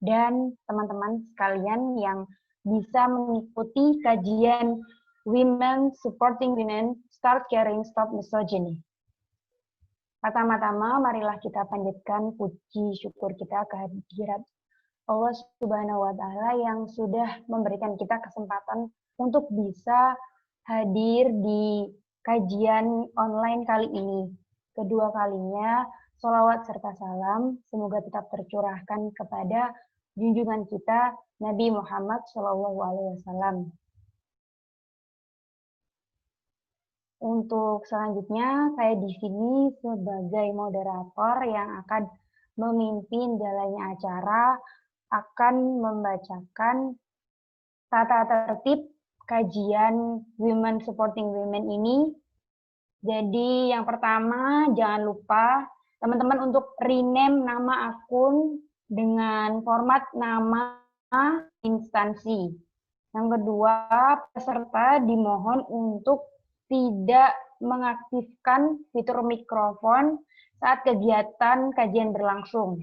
dan teman-teman sekalian yang bisa mengikuti kajian Women Supporting Women, Start Caring, Stop Misogyny. Pertama-tama, marilah kita panjatkan puji syukur kita kehadirat Allah Subhanahu wa Ta'ala yang sudah memberikan kita kesempatan untuk bisa hadir di kajian online kali ini. Kedua kalinya, sholawat serta salam semoga tetap tercurahkan kepada junjungan kita Nabi Muhammad SAW. Untuk selanjutnya, saya di sini sebagai moderator yang akan memimpin jalannya acara, akan membacakan tata tertib kajian Women Supporting Women ini. Jadi yang pertama, jangan lupa teman-teman untuk rename nama akun dengan format nama instansi. Yang kedua, peserta dimohon untuk tidak mengaktifkan fitur mikrofon saat kegiatan kajian berlangsung.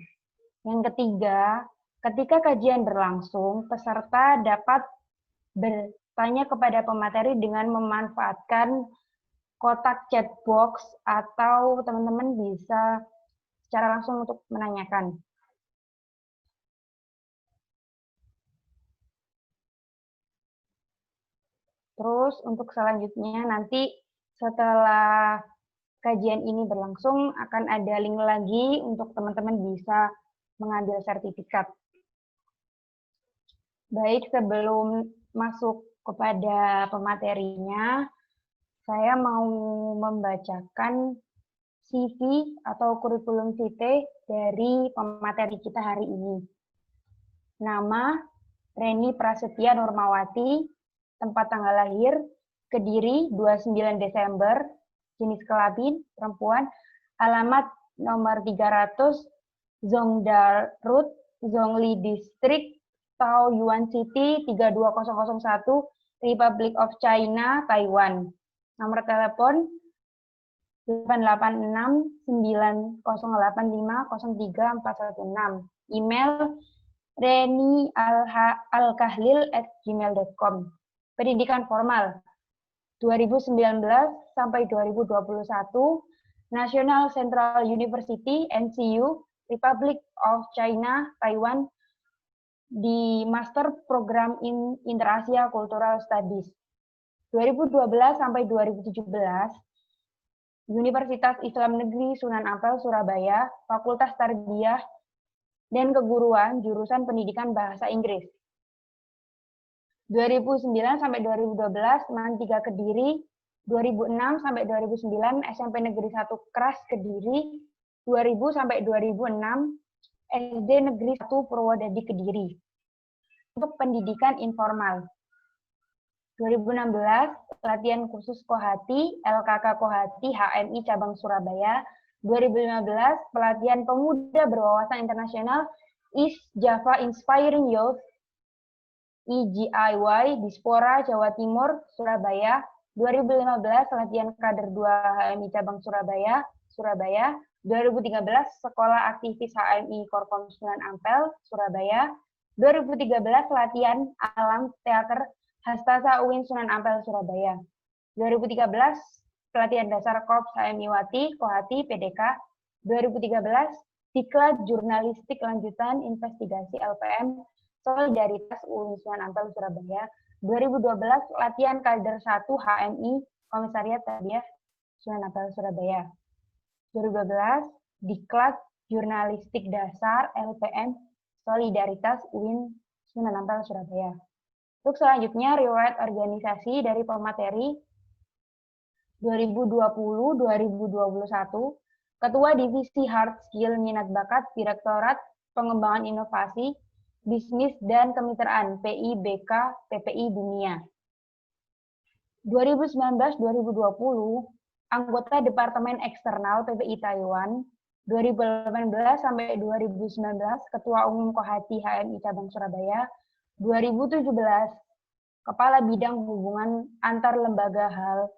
Yang ketiga, ketika kajian berlangsung, peserta dapat bertanya kepada pemateri dengan memanfaatkan kotak chat box atau teman-teman bisa secara langsung untuk menanyakan. Terus untuk selanjutnya nanti setelah kajian ini berlangsung akan ada link lagi untuk teman-teman bisa mengambil sertifikat. Baik, sebelum masuk kepada pematerinya, saya mau membacakan CV atau kurikulum vitae dari pemateri kita hari ini. Nama, Reni Prasetya Nurmawati, tempat tanggal lahir, Kediri, 29 Desember, jenis kelamin, perempuan, alamat nomor 300, Zongda Road, Zhongli District, Tao Yuan City, 32001, Republic of China, Taiwan. Nomor telepon 886-9085-03416. Email reni.alkahlil@gmail.com. Pendidikan formal 2019 sampai 2021, National Central University NCU, Republic of China, Taiwan, di Master Program in Inter-Asia Cultural Studies. 2012 sampai 2017, Universitas Islam Negeri Sunan Ampel, Surabaya, Fakultas Tarbiyah dan Keguruan, jurusan Pendidikan Bahasa Inggris. 2009 sampai 2012, MAN 3 Kediri, 2006 sampai 2009, SMP Negeri 1 Kras Kediri, 2000 sampai 2006, SD Negeri 1 Purwodadi Kediri. Untuk pendidikan informal, 2016, latihan khusus Kohati, LKK Kohati, HMI Cabang Surabaya. 2015, pelatihan pemuda berwawasan internasional, East Java Inspiring Youth, EGIY, Dispora, Jawa Timur, Surabaya. 2015, latihan kader 2 HMI Cabang Surabaya, Surabaya. 2013, Sekolah Aktivis HMI Korkom Sunan Ampel, Surabaya. 2013, latihan alam teater Hastasa UIN Sunan Ampel, Surabaya. 2013, pelatihan dasar Korps HMI Wati, Kohati, PDK. 2013, Diklat Jurnalistik Lanjutan Investigasi LPM, Solidaritas UIN Sunan Ampel, Surabaya. 2012, latihan kader 1 HMI, Komisariat Tarbiyah Sunan Ampel, Surabaya. 2012, Diklat Jurnalistik Dasar LPM, Solidaritas UIN Sunan Ampel, Surabaya. Untuk selanjutnya, riwayat organisasi dari pemateri 2020-2021, Ketua Divisi Hard Skill Minat Bakat Direktorat Pengembangan Inovasi, Bisnis dan Kemitraan PIBK PPI Dunia. 2019-2020, anggota Departemen Eksternal PPI Taiwan. 2018 sampai 2019, Ketua Umum Kohati HMI Cabang Surabaya. 2017, Kepala Bidang Hubungan Antar Lembaga HAL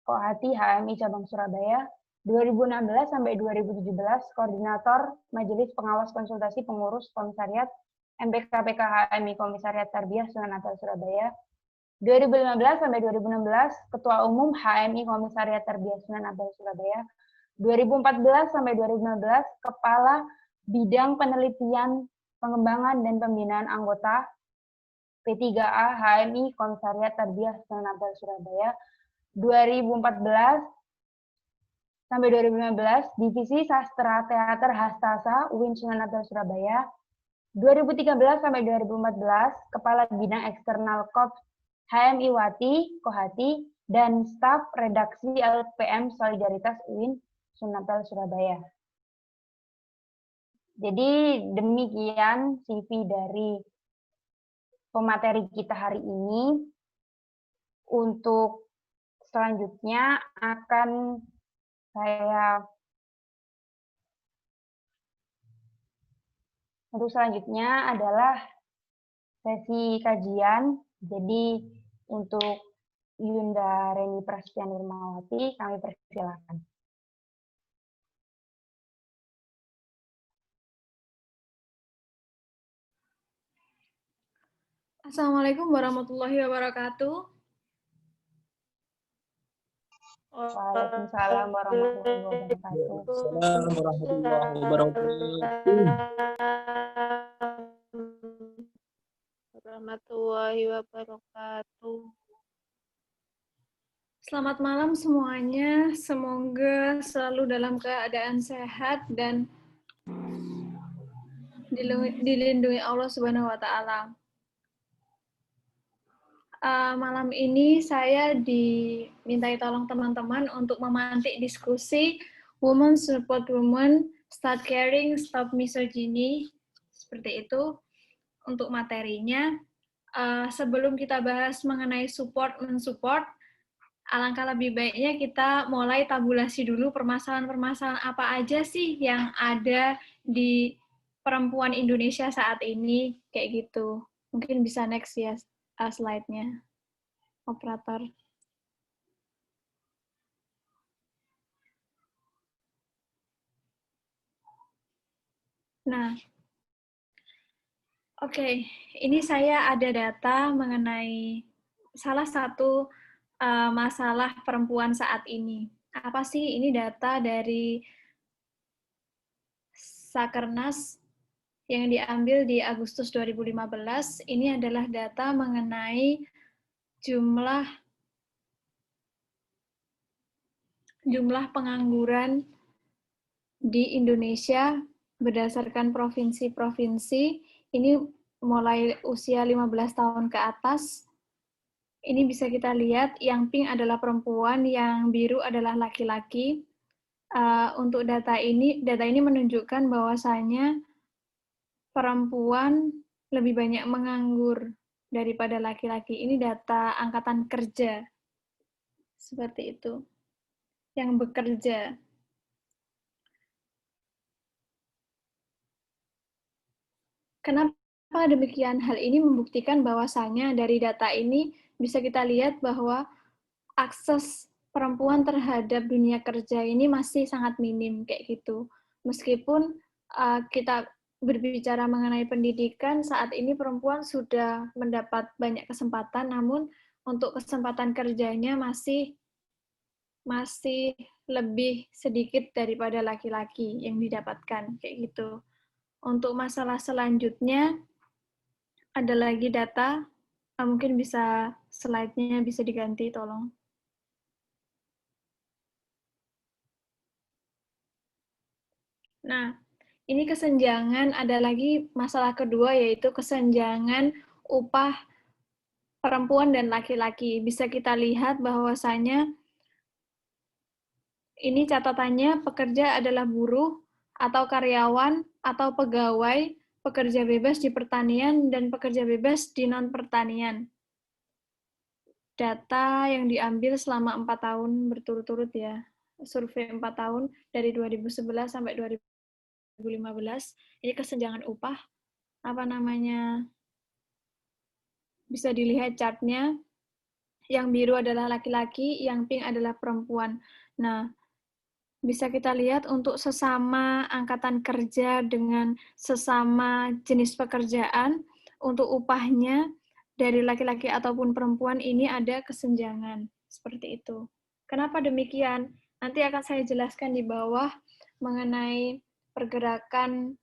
Kohati HMI Cabang Surabaya. 2016 sampai 2017, Koordinator Majelis Pengawas Konsultasi Pengurus Komisariat MPKPK HMI Komisariat Tarbiyah Sunan Ampel Surabaya. 2015 sampai 2016 Ketua Umum HMI Komisariat Tarbiyah Sunan Ampel Surabaya. 2014 sampai 2015 Kepala Bidang Penelitian, Pengembangan dan Pembinaan Anggota P3A HMI Komisariat Tarbiyah Sunan Ampel Surabaya. 2014 sampai 2015 Divisi Sastra Teater Hastasa UIN Sunan Ampel Surabaya. 2013 sampai 2014 Kepala Bidang Eksternal Korps HMI Wati Kohati dan staf redaksi LPM Solidaritas UIN Sunan Ampel Surabaya. Jadi demikian CV dari pemateri kita hari ini. Untuk selanjutnya akan adalah sesi kajian. Jadi untuk Yunda Reni Prasetya Nurmawati kami persilakan. Assalamualaikum warahmatullahi wabarakatuh. Waalaikumsalam warahmatullahi wabarakatuh. Waalaikumsalam warahmatullahi wabarakatuh. Selamat malam semuanya. Semoga selalu dalam keadaan sehat dan dilindungi Allah Subhanahu wa Ta'ala. Malam ini saya dimintai tolong teman-teman untuk memantik diskusi Women Support Women, Start Caring, Stop Misogyny. Seperti itu untuk materinya. Sebelum kita bahas mengenai mensupport, alangkah lebih baiknya kita mulai tabulasi dulu permasalahan-permasalahan apa aja sih yang ada di perempuan Indonesia saat ini, kayak gitu. Mungkin bisa next ya slide-nya, operator. Nah, oke, ini saya ada data mengenai salah satu masalah perempuan saat ini. Apa sih? Ini data dari Sakernas yang diambil di Agustus 2015. Ini adalah data mengenai jumlah pengangguran di Indonesia berdasarkan provinsi-provinsi. Ini mulai usia 15 tahun ke atas. Ini bisa kita lihat, yang pink adalah perempuan, yang biru adalah laki-laki. Untuk data ini menunjukkan bahwasanya perempuan lebih banyak menganggur daripada laki-laki. Ini data angkatan kerja. Seperti itu. Yang bekerja. Kenapa demikian? Hal ini membuktikan bahwasanya dari data ini bisa kita lihat bahwa akses perempuan terhadap dunia kerja ini masih sangat minim kayak gitu. Meskipun kita berbicara mengenai pendidikan, saat ini perempuan sudah mendapat banyak kesempatan, namun untuk kesempatan kerjanya masih lebih sedikit daripada laki-laki yang didapatkan kayak gitu. Untuk masalah selanjutnya ada lagi data, mungkin bisa slide-nya bisa diganti tolong. Nah, ini kesenjangan, ada lagi masalah kedua yaitu kesenjangan upah perempuan dan laki-laki. Bisa kita lihat bahwasanya ini catatannya pekerja adalah buruh atau karyawan atau pegawai, pekerja bebas di pertanian dan pekerja bebas di non-pertanian. Data yang diambil selama 4 tahun berturut-turut ya. Survei 4 tahun dari 2011 sampai 2015. Ini kesenjangan upah. Bisa dilihat chartnya. Yang biru adalah laki-laki, yang pink adalah perempuan. Nah, bisa kita lihat untuk sesama angkatan kerja dengan sesama jenis pekerjaan, untuk upahnya dari laki-laki ataupun perempuan ini ada kesenjangan. Seperti itu. Kenapa demikian? Nanti akan saya jelaskan di bawah mengenai pergerakan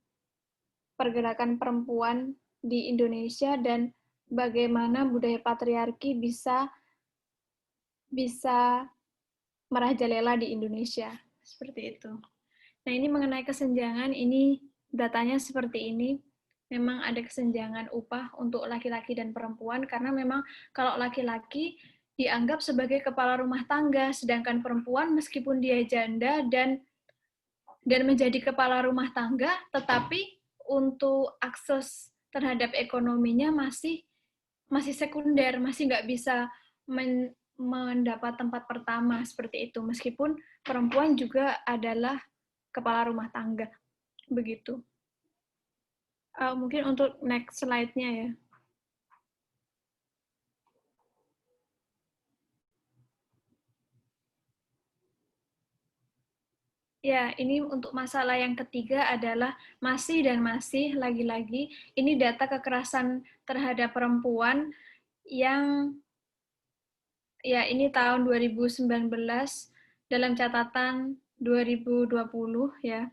perempuan di Indonesia dan bagaimana budaya patriarki bisa merajalela di Indonesia. Seperti itu. Nah, ini mengenai kesenjangan, ini datanya seperti ini. Memang ada kesenjangan upah untuk laki-laki dan perempuan, karena memang kalau laki-laki dianggap sebagai kepala rumah tangga, sedangkan perempuan meskipun dia janda dan menjadi kepala rumah tangga, tetapi untuk akses terhadap ekonominya masih sekunder, masih nggak bisa mendapat tempat pertama seperti itu, meskipun perempuan juga adalah kepala rumah tangga. Begitu. Mungkin untuk next slide-nya ya. Ya, ini untuk masalah yang ketiga adalah masih lagi-lagi ini data kekerasan terhadap perempuan yang ya ini tahun 2019 dalam catatan 2020 ya.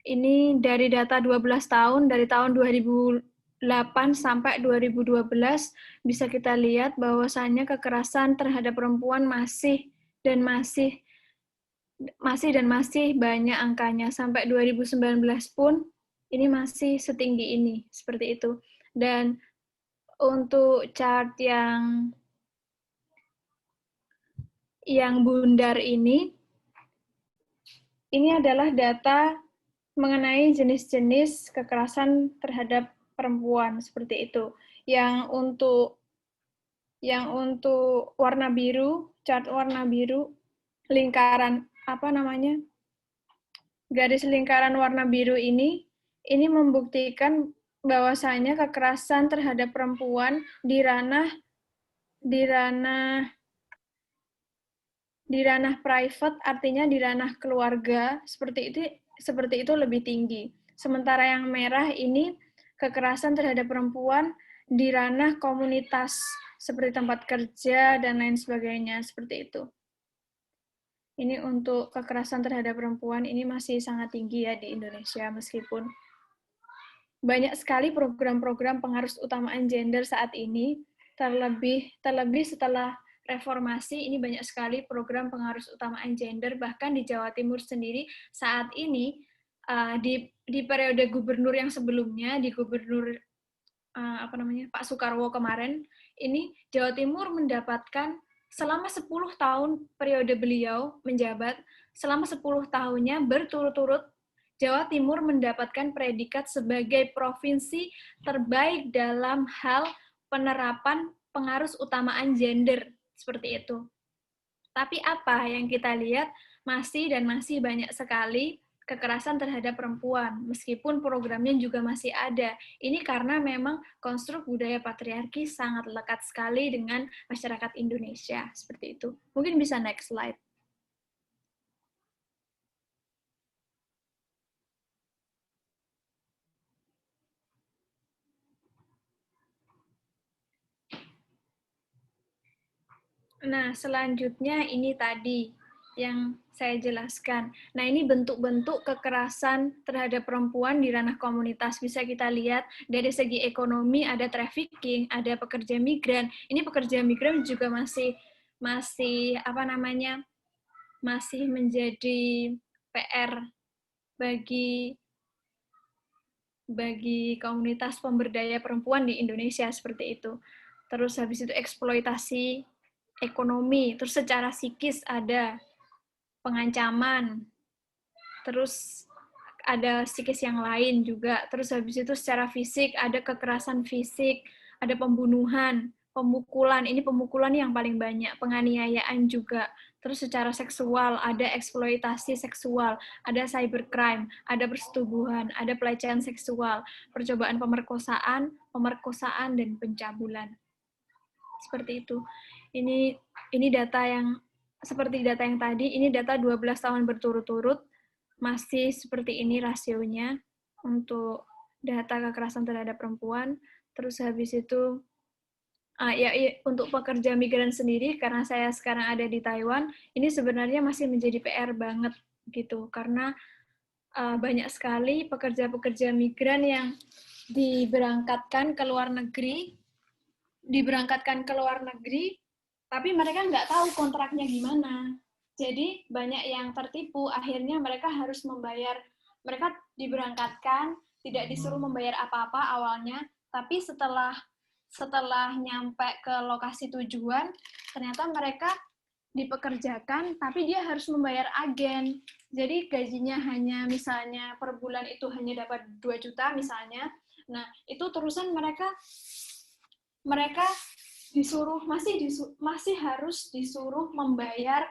Ini dari data 12 tahun, dari tahun 2008 sampai 2012 bisa kita lihat bahwasannya kekerasan terhadap perempuan masih banyak angkanya. Sampai 2019 pun ini masih setinggi ini, seperti itu. Dan untuk chart yang bundar ini adalah data mengenai jenis-jenis kekerasan terhadap perempuan, seperti itu. Yang untuk warna biru, chart warna biru, lingkaran garis lingkaran warna biru ini membuktikan bahwasanya kekerasan terhadap perempuan di ranah private, artinya di ranah keluarga, seperti itu lebih tinggi. Sementara yang merah ini kekerasan terhadap perempuan di ranah komunitas, seperti tempat kerja dan lain sebagainya, seperti itu. Ini untuk kekerasan terhadap perempuan ini masih sangat tinggi ya di Indonesia, meskipun banyak sekali program-program pengharus utamaan gender saat ini, terlebih setelah reformasi, ini banyak sekali program pengharus utamaan gender, bahkan di Jawa Timur sendiri saat ini, di periode gubernur yang sebelumnya, di gubernur Pak Soekarwo kemarin, ini Jawa Timur mendapatkan selama 10 tahun periode beliau menjabat, selama 10 tahunnya berturut-turut Jawa Timur mendapatkan predikat sebagai provinsi terbaik dalam hal penerapan pengharus utamaan gender, seperti itu. Tapi apa yang kita lihat masih banyak sekali kekerasan terhadap perempuan, meskipun programnya juga masih ada. Ini karena memang konstruk budaya patriarki sangat lekat sekali dengan masyarakat Indonesia, seperti itu. Mungkin bisa next slide. Nah, selanjutnya ini tadi yang saya jelaskan. Nah, ini bentuk-bentuk kekerasan terhadap perempuan di ranah komunitas. Bisa kita lihat dari segi ekonomi, ada trafficking, ada pekerja migran. Ini pekerja migran juga masih menjadi PR bagi komunitas pemberdaya perempuan di Indonesia, seperti itu. Terus habis itu eksploitasi ekonomi, terus secara psikis ada pengancaman, terus ada psikis yang lain juga, terus habis itu secara fisik ada kekerasan fisik, ada pembunuhan, pemukulan, ini pemukulan yang paling banyak, penganiayaan juga, terus secara seksual ada eksploitasi seksual, ada cybercrime, ada persetubuhan, ada pelecehan seksual, percobaan pemerkosaan dan pencabulan. Seperti itu. Ini data yang seperti data yang tadi, ini data 12 tahun berturut-turut, masih seperti ini rasionya untuk data kekerasan terhadap perempuan. Terus habis itu, untuk pekerja migran sendiri, karena saya sekarang ada di Taiwan, ini sebenarnya masih menjadi PR banget gitu, karena banyak sekali pekerja-pekerja migran yang diberangkatkan ke luar negeri, tapi mereka nggak tahu kontraknya gimana. Jadi banyak yang tertipu, akhirnya mereka harus membayar, mereka diberangkatkan, tidak disuruh membayar apa-apa awalnya, tapi setelah nyampe ke lokasi tujuan, ternyata mereka dipekerjakan, tapi dia harus membayar agen. Jadi gajinya hanya misalnya per bulan itu hanya dapat 2 juta misalnya. Nah, itu terusan mereka masih harus disuruh membayar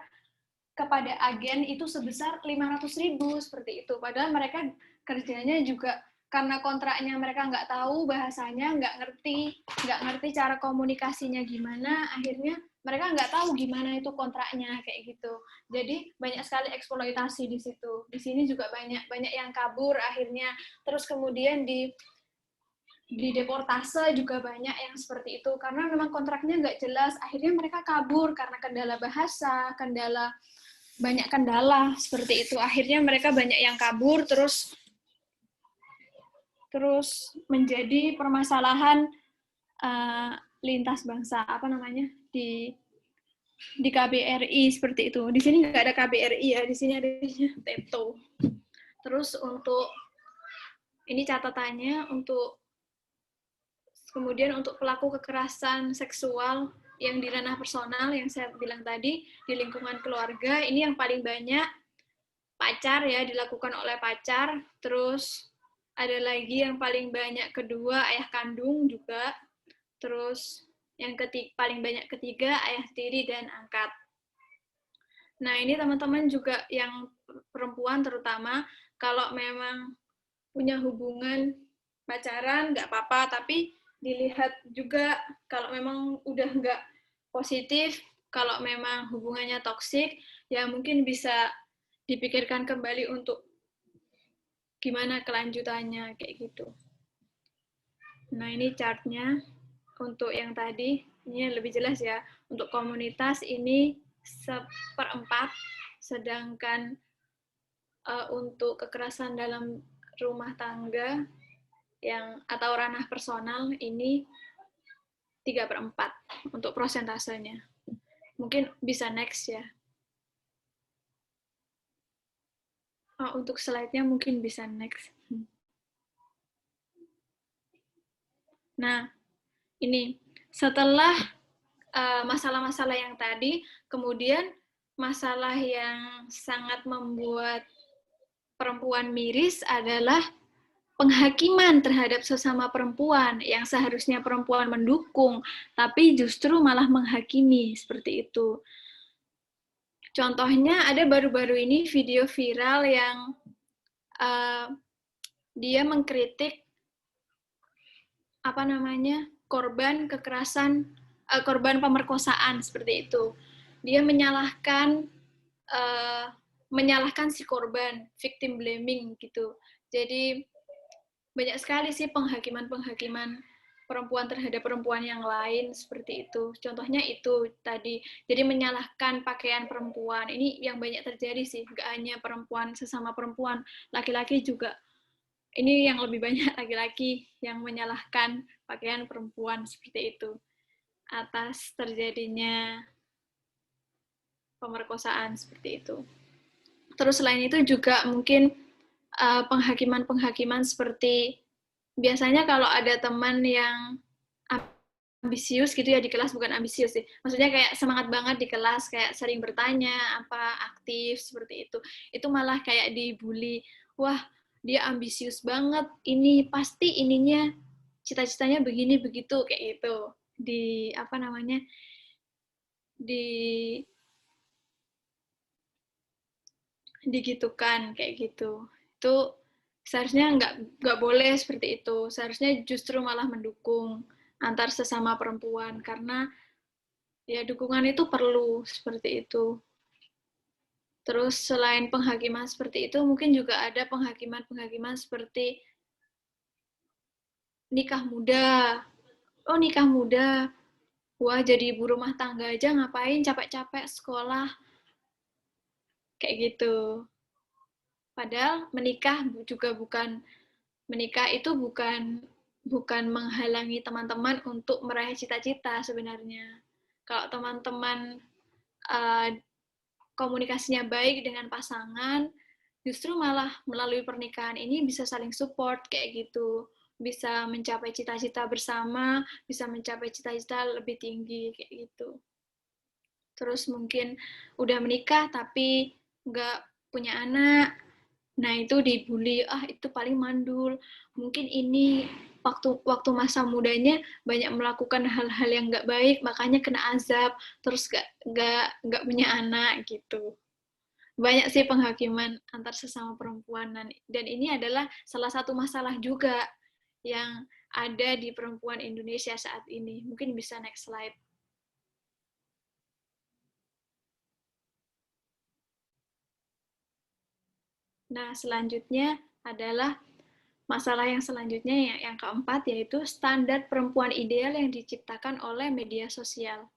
kepada agen itu sebesar 500.000 seperti itu. Padahal mereka kerjanya juga karena kontraknya mereka nggak tahu bahasanya, nggak ngerti cara komunikasinya gimana, akhirnya mereka nggak tahu gimana itu kontraknya kayak gitu. Jadi banyak sekali eksploitasi di situ. Di sini juga banyak yang kabur akhirnya. Terus kemudian di deportase juga banyak yang seperti itu karena memang kontraknya nggak jelas. Akhirnya mereka kabur karena kendala bahasa, banyak kendala seperti itu. Akhirnya mereka banyak yang kabur, terus menjadi permasalahan lintas bangsa, di KBRI seperti itu. Di sini nggak ada KBRI ya, di sini ada TETO. Terus untuk ini catatannya kemudian untuk pelaku kekerasan seksual yang di ranah personal yang saya bilang tadi di lingkungan keluarga, ini yang paling banyak pacar ya, dilakukan oleh pacar. Terus ada lagi yang paling banyak kedua, ayah kandung juga. Terus yang paling banyak ketiga, ayah tiri dan angkat. Nah, ini teman-teman juga yang perempuan terutama, kalau memang punya hubungan pacaran, nggak apa-apa, tapi dilihat juga kalau memang udah nggak positif, kalau memang hubungannya toksik, ya mungkin bisa dipikirkan kembali untuk gimana kelanjutannya, kayak gitu. Nah, ini chartnya untuk yang tadi, ini lebih jelas ya. Untuk komunitas ini 1/4, sedangkan untuk kekerasan dalam rumah tangga atau ranah personal ini 3/4 untuk prosentasenya. Mungkin bisa next ya. Untuk slide-nya mungkin bisa next. Nah, ini setelah masalah-masalah yang tadi, kemudian masalah yang sangat membuat perempuan miris adalah penghakiman terhadap sesama perempuan yang seharusnya perempuan mendukung, tapi justru malah menghakimi, seperti itu. Contohnya ada baru-baru ini video viral yang dia mengkritik korban kekerasan, korban pemerkosaan seperti itu. Dia menyalahkan si korban, victim blaming gitu. Jadi banyak sekali sih penghakiman perempuan terhadap perempuan yang lain seperti itu. Contohnya itu tadi. Jadi menyalahkan pakaian perempuan. Ini yang banyak terjadi sih, nggak hanya perempuan sesama perempuan, laki-laki juga. Ini yang lebih banyak laki-laki yang menyalahkan pakaian perempuan seperti itu atas terjadinya pemerkosaan seperti itu. Terus selain itu juga mungkin penghakiman seperti biasanya kalau ada teman yang ambisius gitu ya di kelas, bukan ambisius sih, maksudnya kayak semangat banget di kelas, kayak sering bertanya, aktif seperti itu malah kayak dibully, wah dia ambisius banget, ini pasti ininya cita-citanya begini begitu kayak gitu, digitukan kayak gitu. Itu seharusnya nggak boleh seperti itu. Seharusnya justru malah mendukung antar sesama perempuan, karena ya dukungan itu perlu seperti itu. Terus selain penghakiman seperti itu, mungkin juga ada penghakiman-penghakiman seperti nikah muda. Oh, nikah muda. Wah, jadi ibu rumah tangga aja ngapain capek-capek sekolah. Kayak gitu. Padahal menikah itu bukan menghalangi teman-teman untuk meraih cita-cita sebenarnya. Kalau teman-teman komunikasinya baik dengan pasangan, justru malah melalui pernikahan ini bisa saling support kayak gitu. Bisa mencapai cita-cita bersama, bisa mencapai cita-cita lebih tinggi kayak gitu. Terus mungkin udah menikah tapi nggak punya anak, nah itu dibully, itu paling mandul. Mungkin ini waktu masa mudanya banyak melakukan hal-hal yang nggak baik, makanya kena azab, terus nggak punya anak gitu. Banyak sih penghakiman antar sesama perempuan, dan ini adalah salah satu masalah juga yang ada di perempuan Indonesia saat ini. Mungkin bisa next slide. Nah, selanjutnya adalah masalah yang selanjutnya yang keempat, yaitu standar perempuan ideal yang diciptakan oleh media sosial.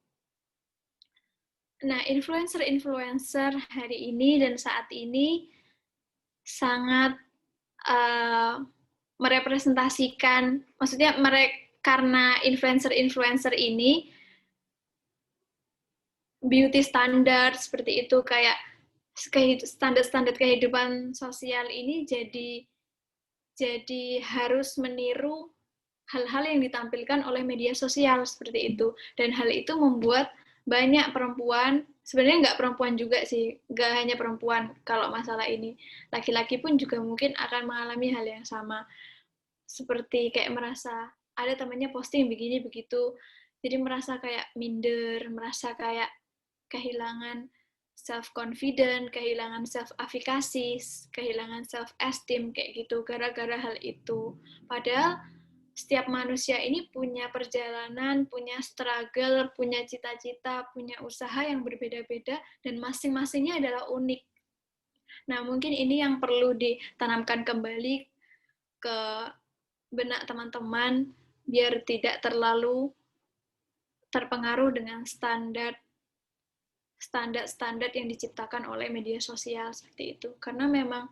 Nah, influencer-influencer hari ini dan saat ini sangat merepresentasikan, maksudnya karena influencer-influencer ini beauty standard seperti itu, kayak standar-standar kehidupan sosial ini jadi harus meniru hal-hal yang ditampilkan oleh media sosial seperti itu. Dan hal itu membuat banyak perempuan, sebenarnya nggak perempuan juga sih, nggak hanya perempuan kalau masalah ini. Laki-laki pun juga mungkin akan mengalami hal yang sama. Seperti kayak merasa, ada temannya posting begini begitu, jadi merasa kayak minder, merasa kayak kehilangan self-confident, kehilangan self-afikasi, kehilangan self-esteem, kayak gitu, gara-gara hal itu. Padahal setiap manusia ini punya perjalanan, punya struggle, punya cita-cita, punya usaha yang berbeda-beda, dan masing-masingnya adalah unik. Nah, mungkin ini yang perlu ditanamkan kembali ke benak teman-teman, biar tidak terlalu terpengaruh dengan standar yang diciptakan oleh media sosial seperti itu. Karena memang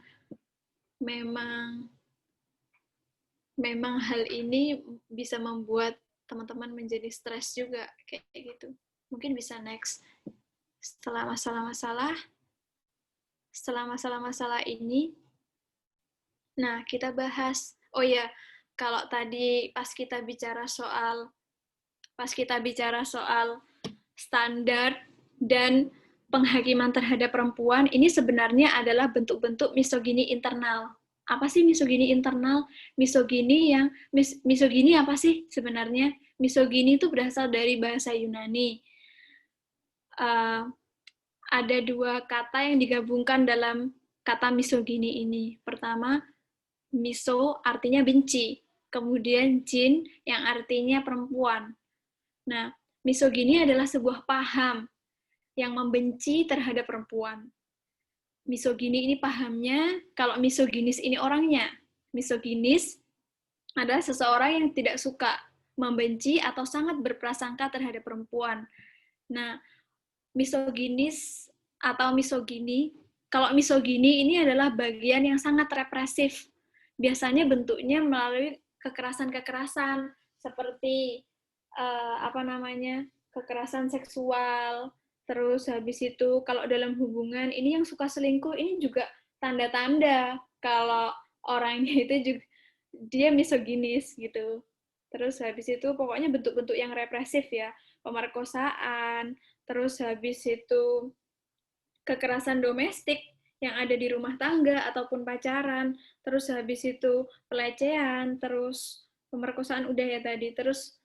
hal ini bisa membuat teman-teman menjadi stres juga kayak gitu. Mungkin bisa next. Setelah masalah-masalah ini, nah kita bahas. Oh ya, kalau tadi pas kita bicara soal standar dan penghakiman terhadap perempuan, ini sebenarnya adalah bentuk-bentuk misogini internal. Apa sih misogini internal? Misogini apa sih sebenarnya? Misogini itu berasal dari bahasa Yunani. Ada dua kata yang digabungkan dalam kata misogini ini. Pertama, miso artinya benci. Kemudian jin yang artinya perempuan. Nah, misogini adalah sebuah paham yang membenci terhadap perempuan. Misogini ini pahamnya, kalau misoginis ini orangnya. Misoginis adalah seseorang yang tidak suka, membenci, atau sangat berprasangka terhadap perempuan. Nah, misoginis atau misogini, kalau misogini ini adalah bagian yang sangat represif. Biasanya bentuknya melalui kekerasan-kekerasan, seperti kekerasan seksual. Terus habis itu kalau dalam hubungan ini yang suka selingkuh, ini juga tanda-tanda kalau orangnya itu juga dia misoginis gitu. Terus habis itu pokoknya bentuk-bentuk yang represif ya, pemerkosaan, terus habis itu kekerasan domestik yang ada di rumah tangga ataupun pacaran, terus habis itu pelecehan, terus pemerkosaan udah ya tadi, terus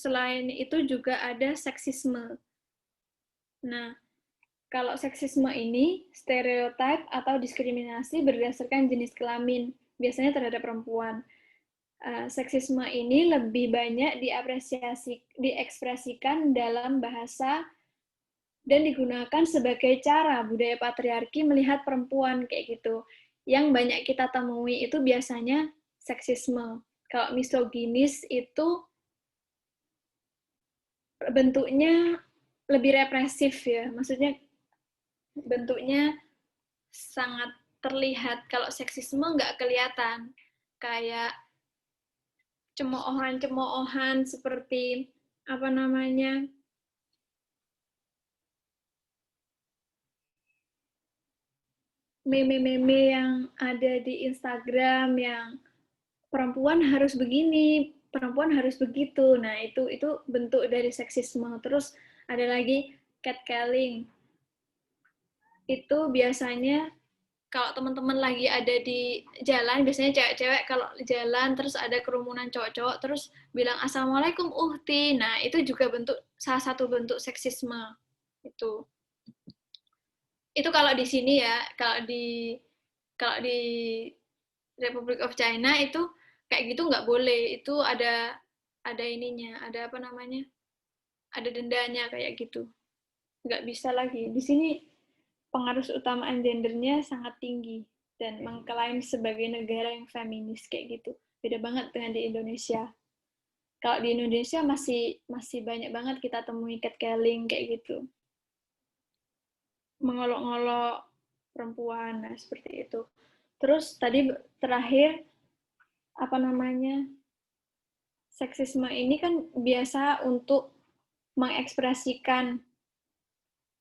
selain itu juga ada seksisme. Nah, kalau seksisme ini stereotip atau diskriminasi berdasarkan jenis kelamin, biasanya terhadap perempuan. Seksisme ini lebih banyak diekspresikan dalam bahasa dan digunakan sebagai cara budaya patriarki melihat perempuan kayak gitu. Yang banyak kita temui itu biasanya seksisme. Kalau misoginis itu bentuknya lebih represif ya, maksudnya bentuknya sangat terlihat. Kalau seksisme nggak kelihatan, kayak cemoohan-cemoohan seperti apa namanya, meme-meme yang ada di Instagram yang perempuan harus begini, perempuan harus begitu. Nah, itu bentuk dari seksisme. Terus ada lagi catcalling. Itu biasanya kalau teman-teman lagi ada di jalan, biasanya cewek-cewek kalau jalan terus ada kerumunan cowok-cowok terus bilang assalamualaikum uhti. Nah, itu juga salah satu bentuk seksisme. Itu kalau di sini ya, kalau di Republic of China itu kayak gitu nggak boleh. Itu ada ininya, ada apa namanya? Ada dendanya kayak gitu. Nggak bisa lagi. Di sini pengaruh utamaan gendernya sangat tinggi dan mengklaim sebagai negara yang feminis kayak gitu. Beda banget dengan di Indonesia. Kalau di Indonesia masih banyak banget kita temui catcalling kayak gitu. Mengolok-ngolok perempuan, nah seperti itu. Terus tadi terakhir apa namanya? Seksisme ini kan biasa untuk mengekspresikan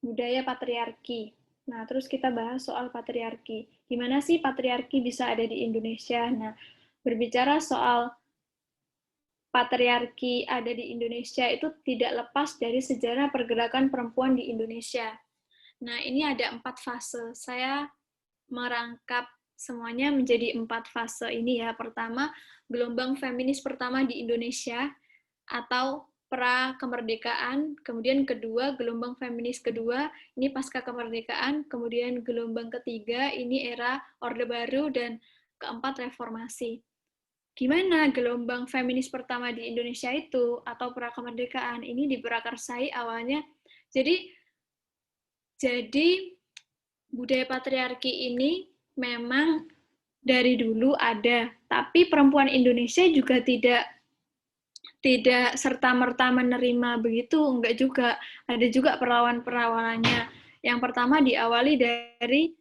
budaya patriarki. Nah, terus kita bahas soal patriarki. Gimana sih patriarki bisa ada di Indonesia? Nah, berbicara soal patriarki ada di Indonesia itu tidak lepas dari sejarah pergerakan perempuan di Indonesia. Nah, ini ada 4 fase. Saya merangkap semuanya menjadi 4 fase ini ya. Pertama, gelombang feminis pertama di Indonesia atau pra kemerdekaan, kemudian kedua gelombang feminis kedua, ini pasca kemerdekaan, kemudian gelombang ketiga ini era Orde Baru, dan keempat reformasi. Gimana gelombang feminis pertama di Indonesia itu atau pra kemerdekaan ini diprakarsai awalnya. Jadi budaya patriarki ini memang dari dulu ada, tapi perempuan Indonesia juga tidak serta-merta menerima begitu, enggak juga. Ada juga perlawanan-perlawanannya. Yang pertama diawali dari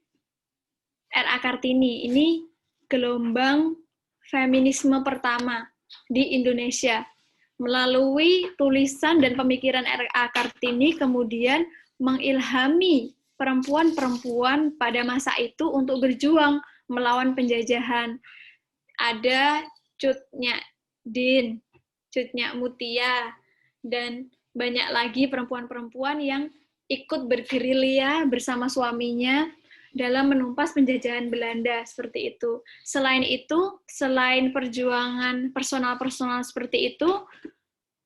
R.A. Kartini. Ini gelombang feminisme pertama di Indonesia. Melalui tulisan dan pemikiran R.A. Kartini kemudian mengilhami perempuan-perempuan pada masa itu untuk berjuang melawan penjajahan. Ada Cut Nyak Din, Cut Nyak Mutia, dan banyak lagi perempuan-perempuan yang ikut bergerilya bersama suaminya dalam menumpas penjajahan Belanda seperti itu. Selain perjuangan personal-personal seperti itu,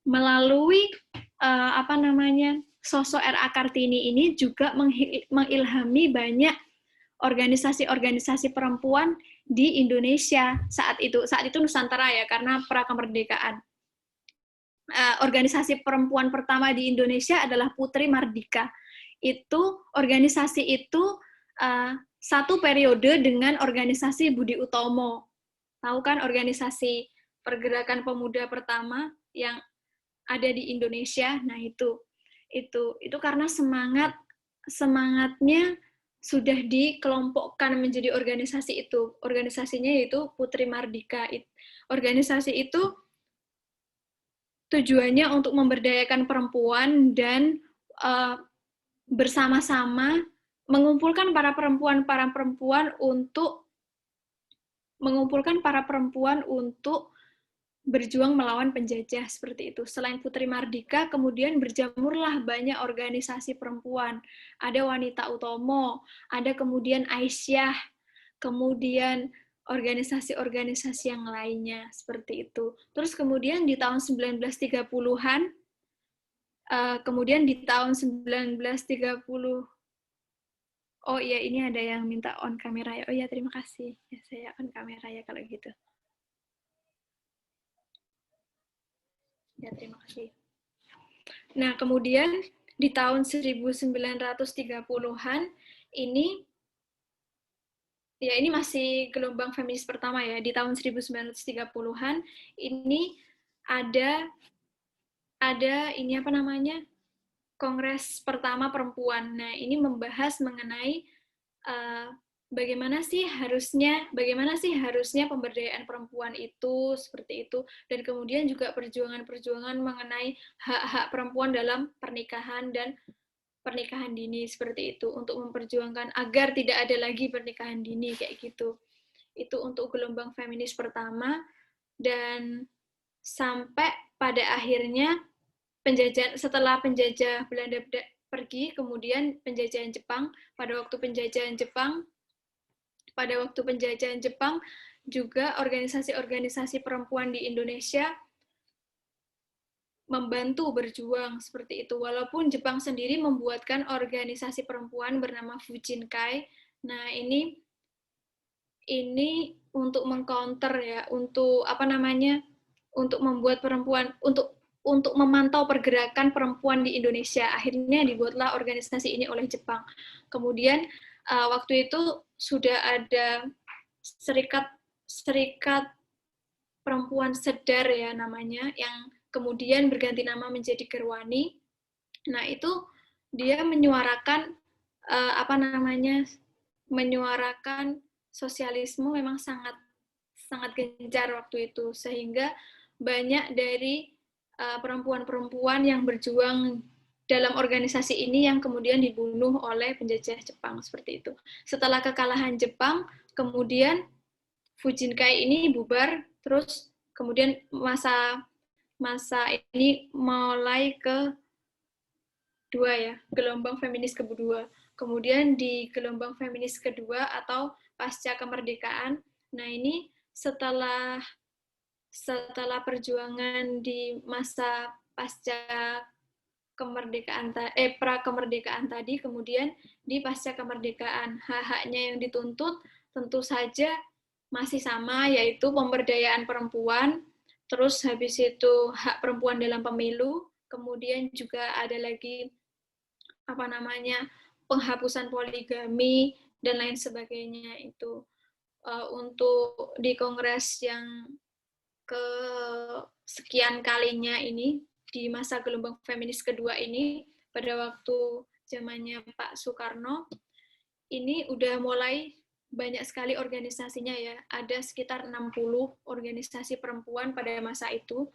melalui sosok R.A. Kartini ini juga mengilhami banyak organisasi-organisasi perempuan di Indonesia saat itu Nusantara ya, karena pra kemerdekaan. Organisasi perempuan pertama di Indonesia adalah Putri Mardika. Organisasi itu satu periode dengan organisasi Budi Utomo. Tahu kan organisasi pergerakan pemuda pertama yang ada di Indonesia? Nah, itu karena semangatnya sudah dikelompokkan menjadi organisasi itu. Organisasinya yaitu Putri Mardika. Organisasi itu tujuannya untuk memberdayakan perempuan dan bersama-sama mengumpulkan para perempuan untuk berjuang melawan penjajah seperti itu. Selain Putri Mardika, kemudian berjamurlah banyak organisasi perempuan. Ada Wanita Utomo, ada kemudian Aisyah, kemudian organisasi-organisasi yang lainnya seperti itu. Terus kemudian di tahun 1930-an, kemudian di tahun 1930, oh iya ini ada yang minta on kamera ya. Oh iya terima kasih. Ya saya on kamera ya kalau gitu. Ya terima kasih. Nah kemudian di tahun 1930-an ini, ya ini masih gelombang feminis pertama ya, di tahun 1930-an ini ada ini apa namanya, Kongres pertama perempuan. Nah, ini membahas mengenai bagaimana sih harusnya pemberdayaan perempuan itu seperti itu, dan kemudian juga perjuangan-perjuangan mengenai hak-hak perempuan dalam pernikahan dan pernikahan dini seperti itu, untuk memperjuangkan agar tidak ada lagi pernikahan dini kayak gitu. Itu untuk gelombang feminis pertama, dan sampai pada akhirnya setelah penjajah Belanda pergi, kemudian penjajahan Jepang. Pada waktu penjajahan Jepang juga organisasi-organisasi perempuan di Indonesia membantu berjuang seperti itu. Walaupun Jepang sendiri membuatkan organisasi perempuan bernama Fujinkai. Nah, ini untuk mengcounter ya, untuk membuat perempuan, untuk memantau pergerakan perempuan di Indonesia. Akhirnya dibuatlah organisasi ini oleh Jepang. Kemudian waktu itu sudah ada serikat perempuan Sedar ya namanya, yang kemudian berganti nama menjadi Gerwani. Nah, itu dia menyuarakan menyuarakan sosialisme memang sangat gencar waktu itu, sehingga banyak dari perempuan-perempuan yang berjuang dalam organisasi ini yang kemudian dibunuh oleh penjajah Jepang seperti itu. Setelah kekalahan Jepang, kemudian Fujinkai ini bubar, terus kemudian masa ini mulai ke gelombang feminis kedua. Kemudian di gelombang feminis kedua atau pasca kemerdekaan, nah ini setelah perjuangan di masa pasca kemerdekaan pra kemerdekaan tadi, kemudian di pasca kemerdekaan hak-haknya yang dituntut tentu saja masih sama, yaitu pemberdayaan perempuan, terus habis itu hak perempuan dalam pemilu, kemudian juga ada lagi penghapusan poligami dan lain sebagainya. Itu untuk di kongres yang kesekian kalinya ini, di masa gelombang feminis kedua ini, pada waktu zamannya Pak Soekarno, ini udah mulai banyak sekali organisasinya ya, ada sekitar 60 organisasi perempuan pada masa itu.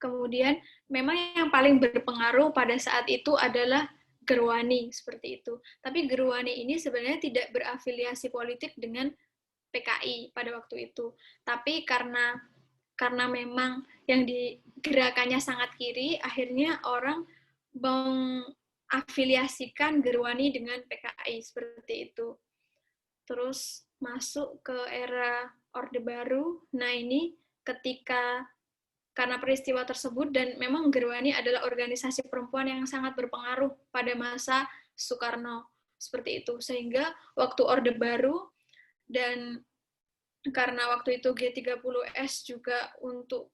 Kemudian memang yang paling berpengaruh pada saat itu adalah Gerwani, seperti itu. Tapi Gerwani ini sebenarnya tidak berafiliasi politik dengan PKI pada waktu itu. Tapi karena memang yang digerakannya sangat kiri, akhirnya orang mengafiliasikan Gerwani dengan PKI seperti itu. Terus masuk ke era Orde Baru. Nah, ini karena peristiwa tersebut, dan memang Gerwani adalah organisasi perempuan yang sangat berpengaruh pada masa Soekarno seperti itu, sehingga waktu Orde Baru, dan karena waktu itu G30S juga untuk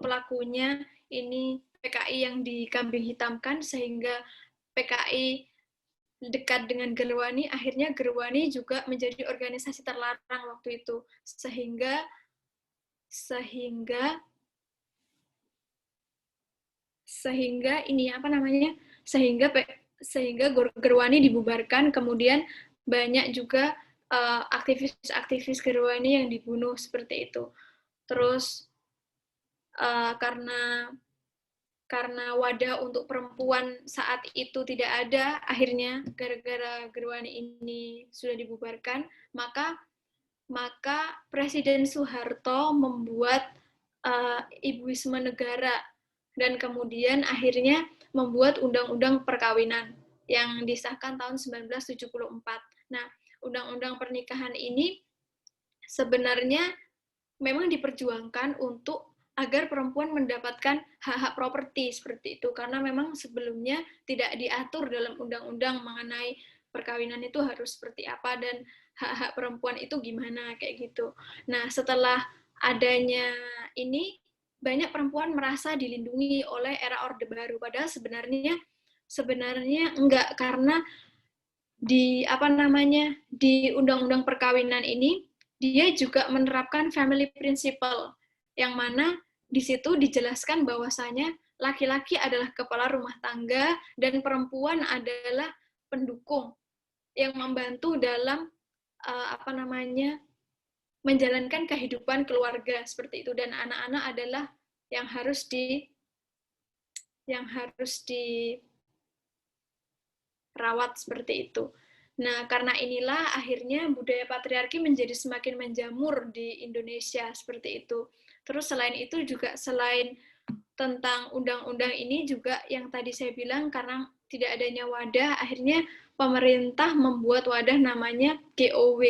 pelakunya ini PKI yang dikambing hitamkan, sehingga PKI dekat dengan Gerwani, akhirnya Gerwani juga menjadi organisasi terlarang waktu itu, sehingga Gerwani dibubarkan. Kemudian banyak juga aktivis Gerwani yang dibunuh seperti itu. Terus karena wadah untuk perempuan saat itu tidak ada, akhirnya gara-gara Gerwani ini sudah dibubarkan, maka Presiden Soeharto membuat Ibuisme Negara, dan kemudian akhirnya membuat Undang-Undang Perkawinan yang disahkan tahun 1974. Nah, Undang-Undang Pernikahan ini sebenarnya memang diperjuangkan untuk agar perempuan mendapatkan hak-hak properti seperti itu, karena memang sebelumnya tidak diatur dalam undang-undang mengenai perkawinan itu harus seperti apa dan hak-hak perempuan itu gimana kayak gitu. Nah, setelah adanya ini, banyak perempuan merasa dilindungi oleh era Orde Baru, padahal sebenarnya Sebenarnya enggak, karena di di undang-undang perkawinan ini dia juga menerapkan family principle, yang mana di situ dijelaskan bahwasanya laki-laki adalah kepala rumah tangga dan perempuan adalah pendukung yang membantu dalam menjalankan kehidupan keluarga seperti itu, dan anak-anak adalah yang harus dirawat seperti itu. Nah, karena inilah akhirnya budaya patriarki menjadi semakin menjamur di Indonesia seperti itu. Terus selain itu juga, selain tentang undang-undang ini juga yang tadi saya bilang, karena tidak adanya wadah, akhirnya pemerintah membuat wadah namanya GOW,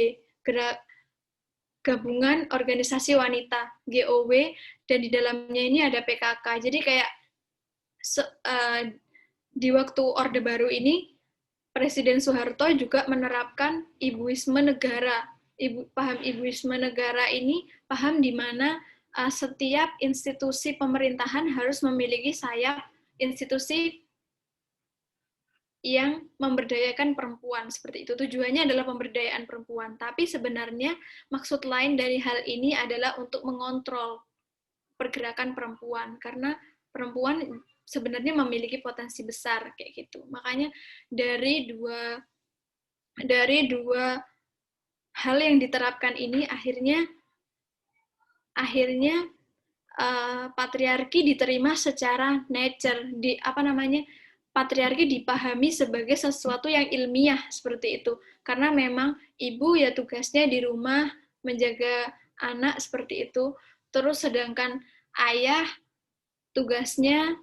Gabungan Organisasi Wanita, GOW, dan di dalamnya ini ada PKK. Jadi kayak di waktu Orde Baru ini, Presiden Soeharto juga menerapkan ibuisme negara. Paham ibuisme negara ini paham di mana setiap institusi pemerintahan harus memiliki sayap institusi yang memberdayakan perempuan seperti itu. Tujuannya adalah pemberdayaan perempuan, tapi sebenarnya maksud lain dari hal ini adalah untuk mengontrol pergerakan perempuan, karena perempuan sebenarnya memiliki potensi besar kayak gitu. Makanya dari dua hal yang diterapkan ini akhirnya patriarki diterima secara nature, patriarki dipahami sebagai sesuatu yang ilmiah seperti itu, karena memang ibu ya tugasnya di rumah menjaga anak seperti itu, terus sedangkan ayah tugasnya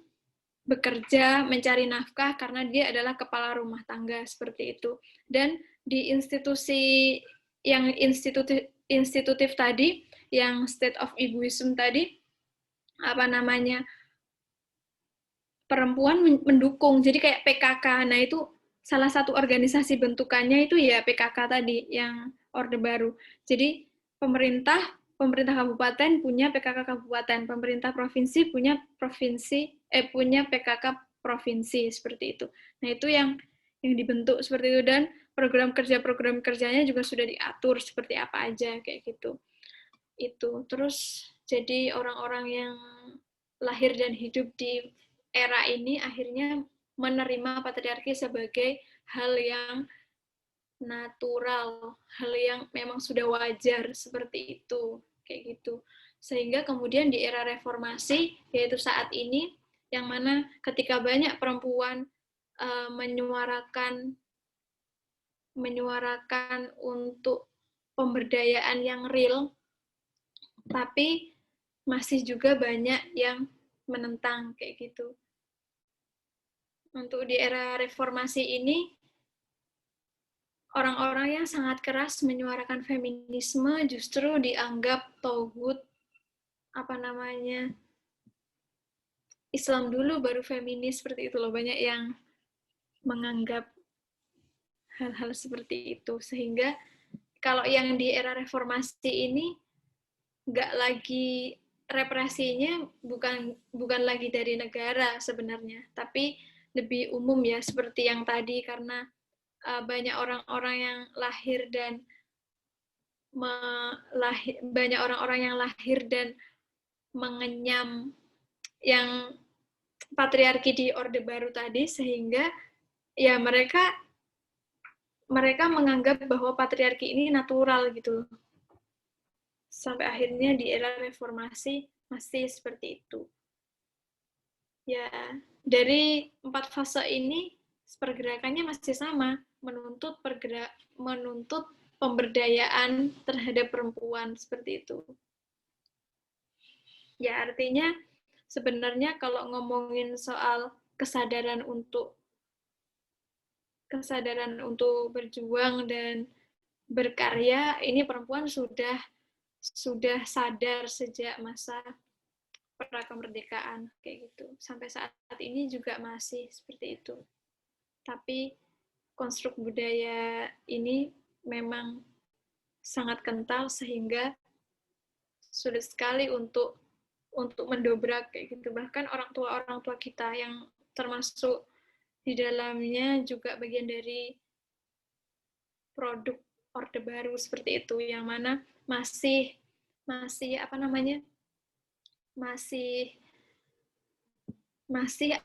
bekerja mencari nafkah karena dia adalah kepala rumah tangga seperti itu. Dan di institusi yang institutif tadi, yang state of ibuism tadi, perempuan mendukung, jadi kayak PKK. Nah, itu salah satu organisasi bentukannya itu ya PKK tadi, yang Orde Baru. Jadi pemerintah kabupaten punya PKK kabupaten, pemerintah provinsi punya PKK provinsi seperti itu. Nah, itu yang dibentuk seperti itu, dan program kerjanya juga sudah diatur seperti apa aja kayak gitu. Itu terus, jadi orang-orang yang lahir dan hidup di era ini akhirnya menerima patriarki sebagai hal yang natural, hal yang memang sudah wajar seperti itu, kayak gitu. Sehingga kemudian di era reformasi, yaitu saat ini, yang mana ketika banyak perempuan menyuarakan untuk pemberdayaan yang real, tapi masih juga banyak yang menentang kayak gitu. Untuk di era reformasi ini, orang-orang yang sangat keras menyuarakan feminisme justru dianggap tauhid, Islam dulu baru feminis seperti itu loh. Banyak yang menganggap hal-hal seperti itu, sehingga kalau yang di era reformasi ini nggak lagi, represinya bukan lagi dari negara sebenarnya, tapi lebih umum ya, seperti yang tadi, karena banyak orang-orang yang lahir dan mengenyam yang patriarki di Orde Baru tadi, sehingga ya mereka menganggap bahwa patriarki ini natural gitu. Sampai akhirnya di era reformasi masih seperti itu. Ya, dari 4 fase ini pergerakannya masih sama, menuntut pemberdayaan terhadap perempuan seperti itu. Ya, artinya sebenarnya kalau ngomongin soal kesadaran untuk berjuang dan berkarya, ini perempuan sudah sadar sejak masa prakemerdekaan kayak gitu. Sampai saat ini juga masih seperti itu. Tapi konstruk budaya ini memang sangat kental, sehingga sulit sekali untuk mendobrak kayak gitu. Bahkan orang tua kita yang termasuk di dalamnya juga bagian dari produk Orde Baru seperti itu, yang mana masih apa namanya, masih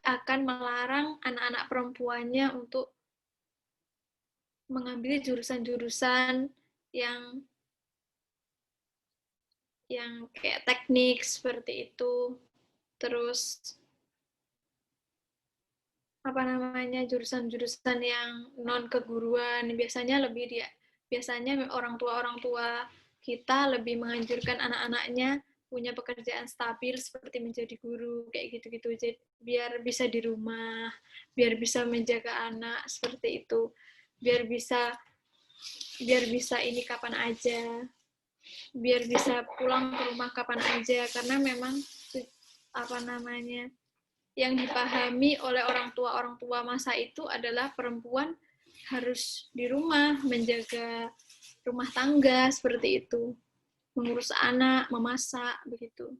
akan melarang anak-anak perempuannya untuk mengambil jurusan-jurusan yang kayak teknik seperti itu. Terus apa namanya, jurusan-jurusan yang non keguruan, biasanya orang tua kita lebih menganjurkan anak-anaknya punya pekerjaan stabil seperti menjadi guru kayak gitu-gitu, biar bisa di rumah, biar bisa menjaga anak seperti itu, biar bisa ini kapan aja, biar bisa pulang ke rumah kapan aja, karena memang apa namanya, yang dipahami oleh orang tua masa itu adalah perempuan harus di rumah menjaga rumah tangga seperti itu, mengurus anak, memasak begitu.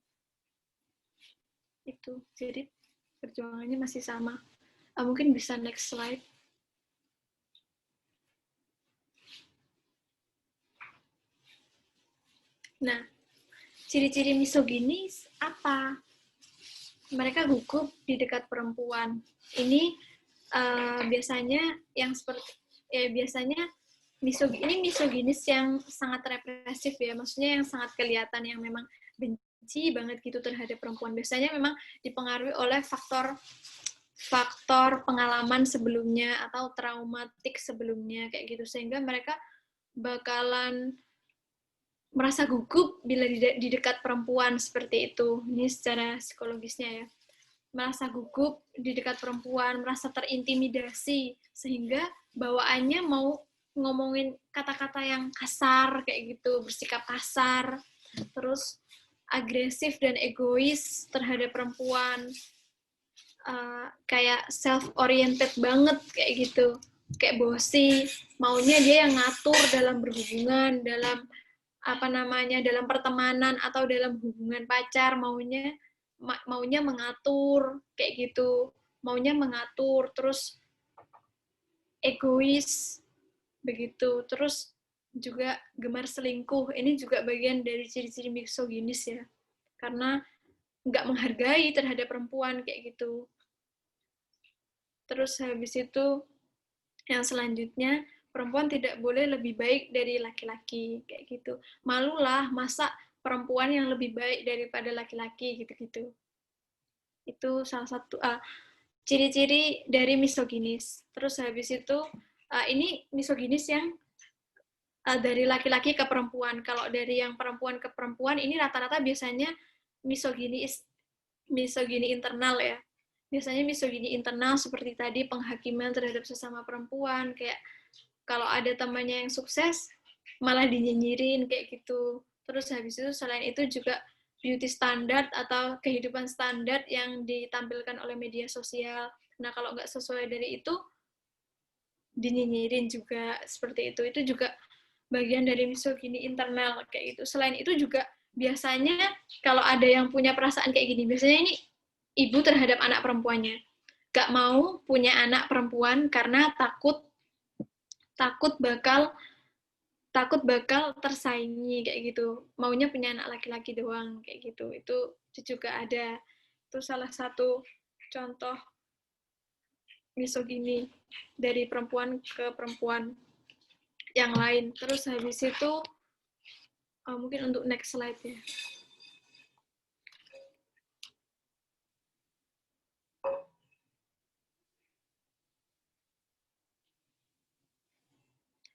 Itu jadi perjuangannya masih sama. Mungkin bisa next slide. Nah, ciri-ciri misoginis apa? Mereka gugup di dekat perempuan. Ini biasanya yang seperti biasanya misoginis yang sangat represif ya, maksudnya yang sangat kelihatan, yang memang benci banget gitu terhadap perempuan. Biasanya memang dipengaruhi oleh faktor pengalaman sebelumnya atau traumatik sebelumnya kayak gitu, sehingga mereka bakalan merasa gugup bila di dekat perempuan seperti itu. Ini secara psikologisnya ya. Merasa gugup di dekat perempuan, merasa terintimidasi, sehingga bawaannya mau ngomongin kata-kata yang kasar kayak gitu, bersikap kasar, terus agresif dan egois terhadap perempuan, kayak self-oriented banget kayak gitu, kayak bossy, maunya dia yang ngatur dalam berhubungan, dalam apa namanya, dalam pertemanan atau dalam hubungan pacar, maunya mengatur kayak gitu, maunya mengatur, terus egois begitu, terus juga gemar selingkuh. Ini juga bagian dari ciri-ciri misoginis ya, karena nggak menghargai terhadap perempuan kayak gitu. Terus habis itu yang selanjutnya, perempuan tidak boleh lebih baik dari laki-laki kayak gitu. Malulah masa perempuan yang lebih baik daripada laki-laki gitu-gitu. Itu salah satu ciri-ciri dari misoginis. Terus habis itu ini misoginis yang dari laki-laki ke perempuan. Kalau dari yang perempuan ke perempuan ini rata-rata biasanya misogini internal ya. Biasanya misogini internal seperti tadi, penghakiman terhadap sesama perempuan, kayak kalau ada temannya yang sukses malah dinyinyirin kayak gitu. Terus habis itu selain itu juga beauty standard atau kehidupan standar yang ditampilkan oleh media sosial. Nah, kalau nggak sesuai dari itu, dinyinyirin juga seperti itu. Itu juga bagian dari misogini internal kayak gitu. Selain itu juga biasanya kalau ada yang punya perasaan kayak gini, biasanya ini ibu terhadap anak perempuannya. Gak mau punya anak perempuan karena takut bakal tersaingi kayak gitu, maunya punya anak laki-laki doang kayak gitu. Itu juga ada. Itu salah satu contoh misogini dari perempuan ke perempuan yang lain. Terus habis itu mungkin untuk next slide ya.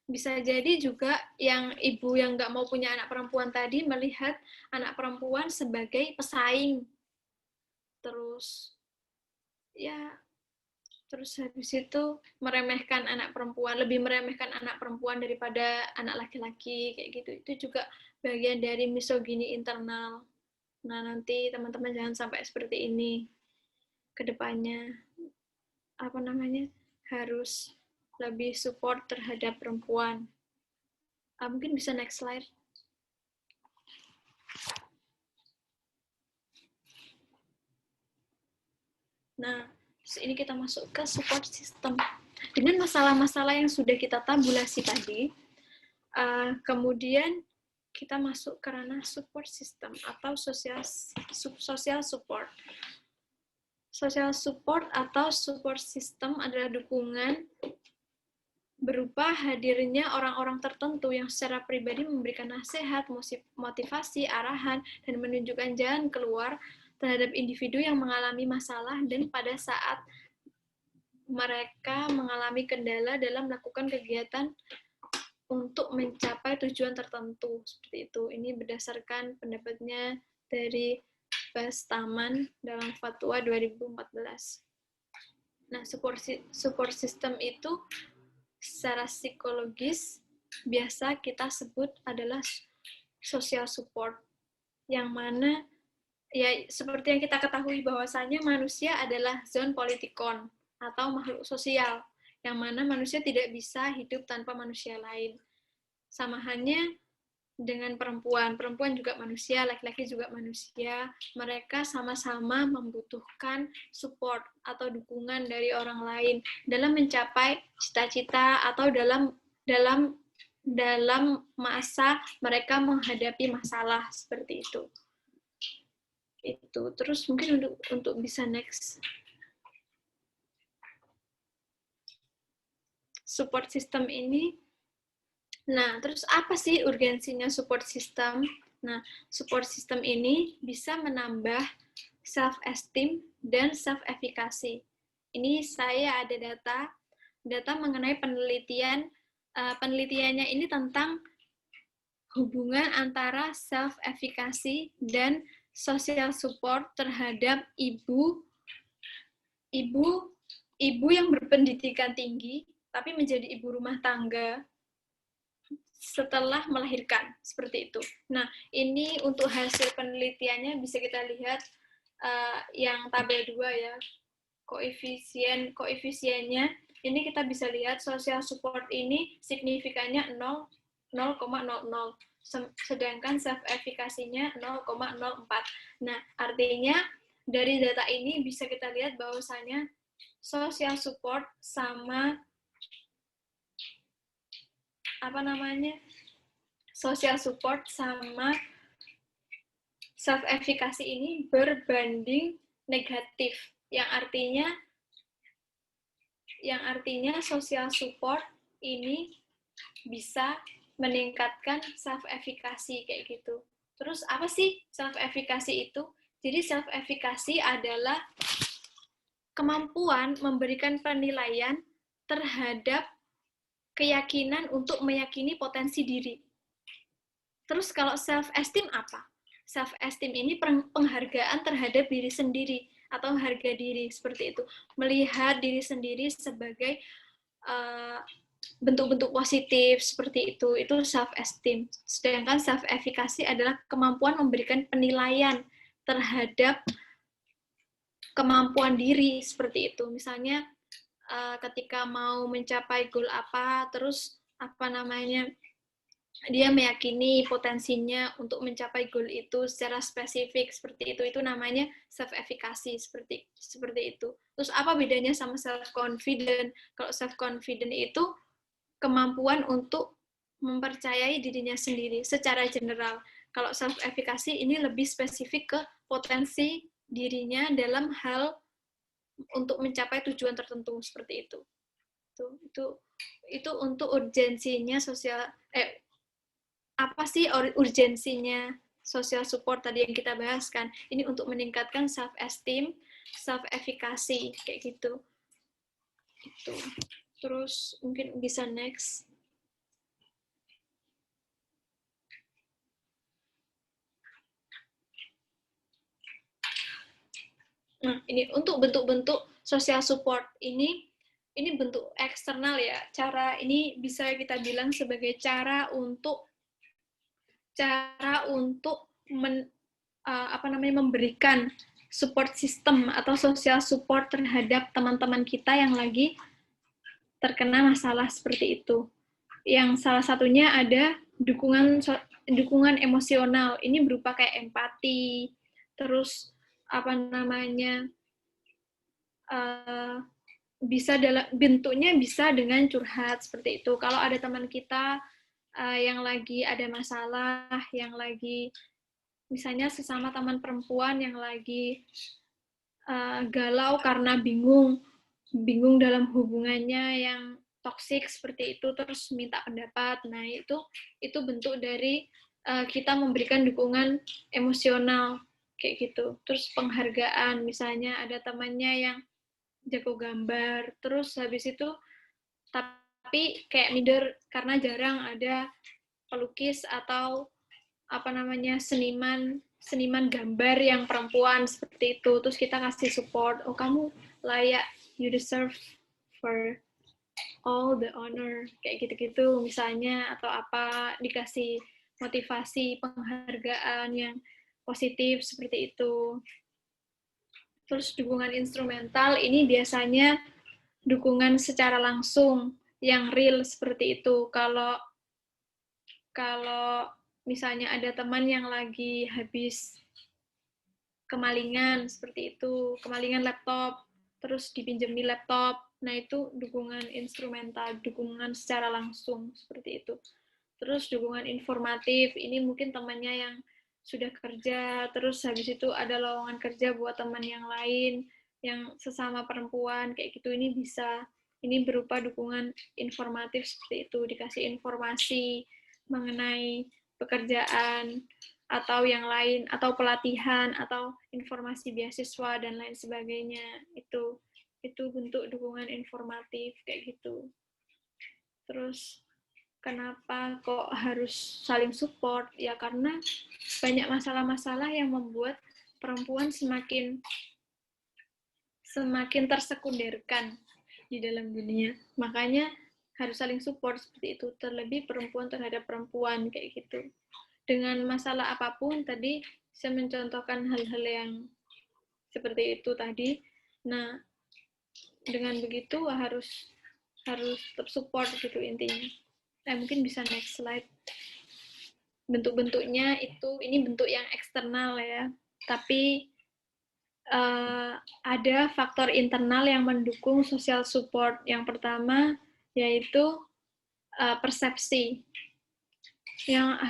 Bisa jadi juga yang ibu yang nggak mau punya anak perempuan tadi melihat anak perempuan sebagai pesaing. Terus habis itu meremehkan anak perempuan, lebih meremehkan anak perempuan daripada anak laki-laki kayak gitu. Itu juga bagian dari misogini internal. Nah, nanti teman-teman jangan sampai seperti ini ke depannya. Apa namanya? Harus lebih support terhadap perempuan. Mungkin bisa next slide. Nah, Terus ini kita masuk ke support system. Dengan masalah-masalah yang sudah kita tabulasi tadi, kemudian kita masuk ke ranah support system atau social support. Social support atau support system adalah dukungan berupa hadirnya orang-orang tertentu yang secara pribadi memberikan nasihat, motivasi, arahan, dan menunjukkan jalan keluar terhadap individu yang mengalami masalah dan pada saat mereka mengalami kendala dalam melakukan kegiatan untuk mencapai tujuan tertentu. Seperti itu. Ini berdasarkan pendapatnya dari Bastaman dalam Fatwa 2014. Nah, support system itu secara psikologis biasa kita sebut adalah social support, yang mana ya seperti yang kita ketahui bahwasanya manusia adalah zon politikon atau makhluk sosial, yang mana manusia tidak bisa hidup tanpa manusia lain. Sama halnya dengan perempuan juga manusia, laki-laki juga manusia, mereka sama-sama membutuhkan support atau dukungan dari orang lain dalam mencapai cita-cita atau dalam masa mereka menghadapi masalah seperti itu. Itu terus mungkin untuk bisa next. Support system ini. Nah, terus apa sih urgensinya support system? Nah, support system ini bisa menambah self-esteem dan self-efficacy. Ini saya ada data mengenai penelitian. Penelitiannya ini tentang hubungan antara self-efficacy dan social support terhadap ibu yang berpendidikan tinggi tapi menjadi ibu rumah tangga setelah melahirkan, seperti itu. Nah, ini untuk hasil penelitiannya bisa kita lihat yang tabel 2 ya, koefisiennya. Ini kita bisa lihat social support ini signifikannya 0,00, sedangkan self-efficacy-nya 0,04. Nah, artinya dari data ini bisa kita lihat bahwasanya social support sama social support sama self-efficacy ini berbanding negatif, yang artinya social support ini bisa meningkatkan self-efficacy kayak gitu. Terus apa sih self-efficacy itu? Jadi self-efficacy adalah kemampuan memberikan penilaian terhadap keyakinan untuk meyakini potensi diri. Terus kalau self-esteem apa? Self-esteem ini penghargaan terhadap diri sendiri atau harga diri, seperti itu. Melihat diri sendiri sebagai bentuk-bentuk positif, seperti itu self-esteem. Sedangkan self-efficacy adalah kemampuan memberikan penilaian terhadap kemampuan diri, seperti itu. Misalnya ketika mau mencapai goal apa, terus dia meyakini potensinya untuk mencapai goal itu secara spesifik, seperti itu namanya self-efficacy, seperti itu. Terus apa bedanya sama self-confident? Kalau self-confident itu kemampuan untuk mempercayai dirinya sendiri secara general. Kalau self-efficacy ini lebih spesifik ke potensi dirinya dalam hal untuk mencapai tujuan tertentu, seperti itu. Itu untuk urgensinya apa sih urgensinya social support tadi yang kita bahas kan? Ini untuk meningkatkan self-esteem, self-efficacy, kayak gitu. Itu. Terus mungkin bisa next. Nah, ini untuk bentuk-bentuk social support ini bentuk eksternal ya. Cara ini bisa kita bilang sebagai cara untuk memberikan support system atau social support terhadap teman-teman kita yang lagi terkena masalah seperti itu. Yang salah satunya ada dukungan emosional. Ini berupa kayak empati, terus bisa bentuknya bisa dengan curhat seperti itu. Kalau ada teman kita yang lagi ada masalah, yang lagi misalnya sesama teman perempuan yang lagi galau karena bingung dalam hubungannya yang toksik seperti itu, terus minta pendapat. Nah, itu bentuk dari kita memberikan dukungan emosional kayak gitu. Terus penghargaan, misalnya ada temannya yang jago gambar, terus habis itu tapi kayak minder karena jarang ada pelukis atau apa namanya seniman gambar yang perempuan seperti itu, terus kita kasih support, oh kamu layak, you deserve for all the honor kayak gitu-gitu misalnya, atau apa, dikasih motivasi penghargaan yang positif seperti itu. Terus dukungan instrumental ini biasanya dukungan secara langsung yang real seperti itu. Kalau misalnya ada teman yang lagi habis kemalingan seperti itu, kemalingan laptop, terus dipinjemi laptop, nah itu dukungan instrumental, dukungan secara langsung seperti itu. Terus dukungan informatif, ini mungkin temannya yang sudah kerja, terus habis itu ada lowongan kerja buat teman yang lain, yang sesama perempuan, kayak gitu, ini bisa. Ini berupa dukungan informatif seperti itu, dikasih informasi mengenai pekerjaan, atau yang lain, atau pelatihan, atau informasi beasiswa, dan lain sebagainya. Itu bentuk dukungan informatif, kayak gitu. Terus, kenapa kok harus saling support? Ya karena banyak masalah-masalah yang membuat perempuan semakin tersekunderkan di dalam dunia. Makanya harus saling support seperti itu. Terlebih perempuan terhadap perempuan kayak gitu. Dengan masalah apapun tadi saya mencontohkan hal-hal yang seperti itu tadi. Nah, dengan begitu harus tersupport gitu intinya. Mungkin bisa next slide. Bentuk-bentuknya ini bentuk yang eksternal ya, tapi ada faktor internal yang mendukung social support. Yang pertama yaitu persepsi, yang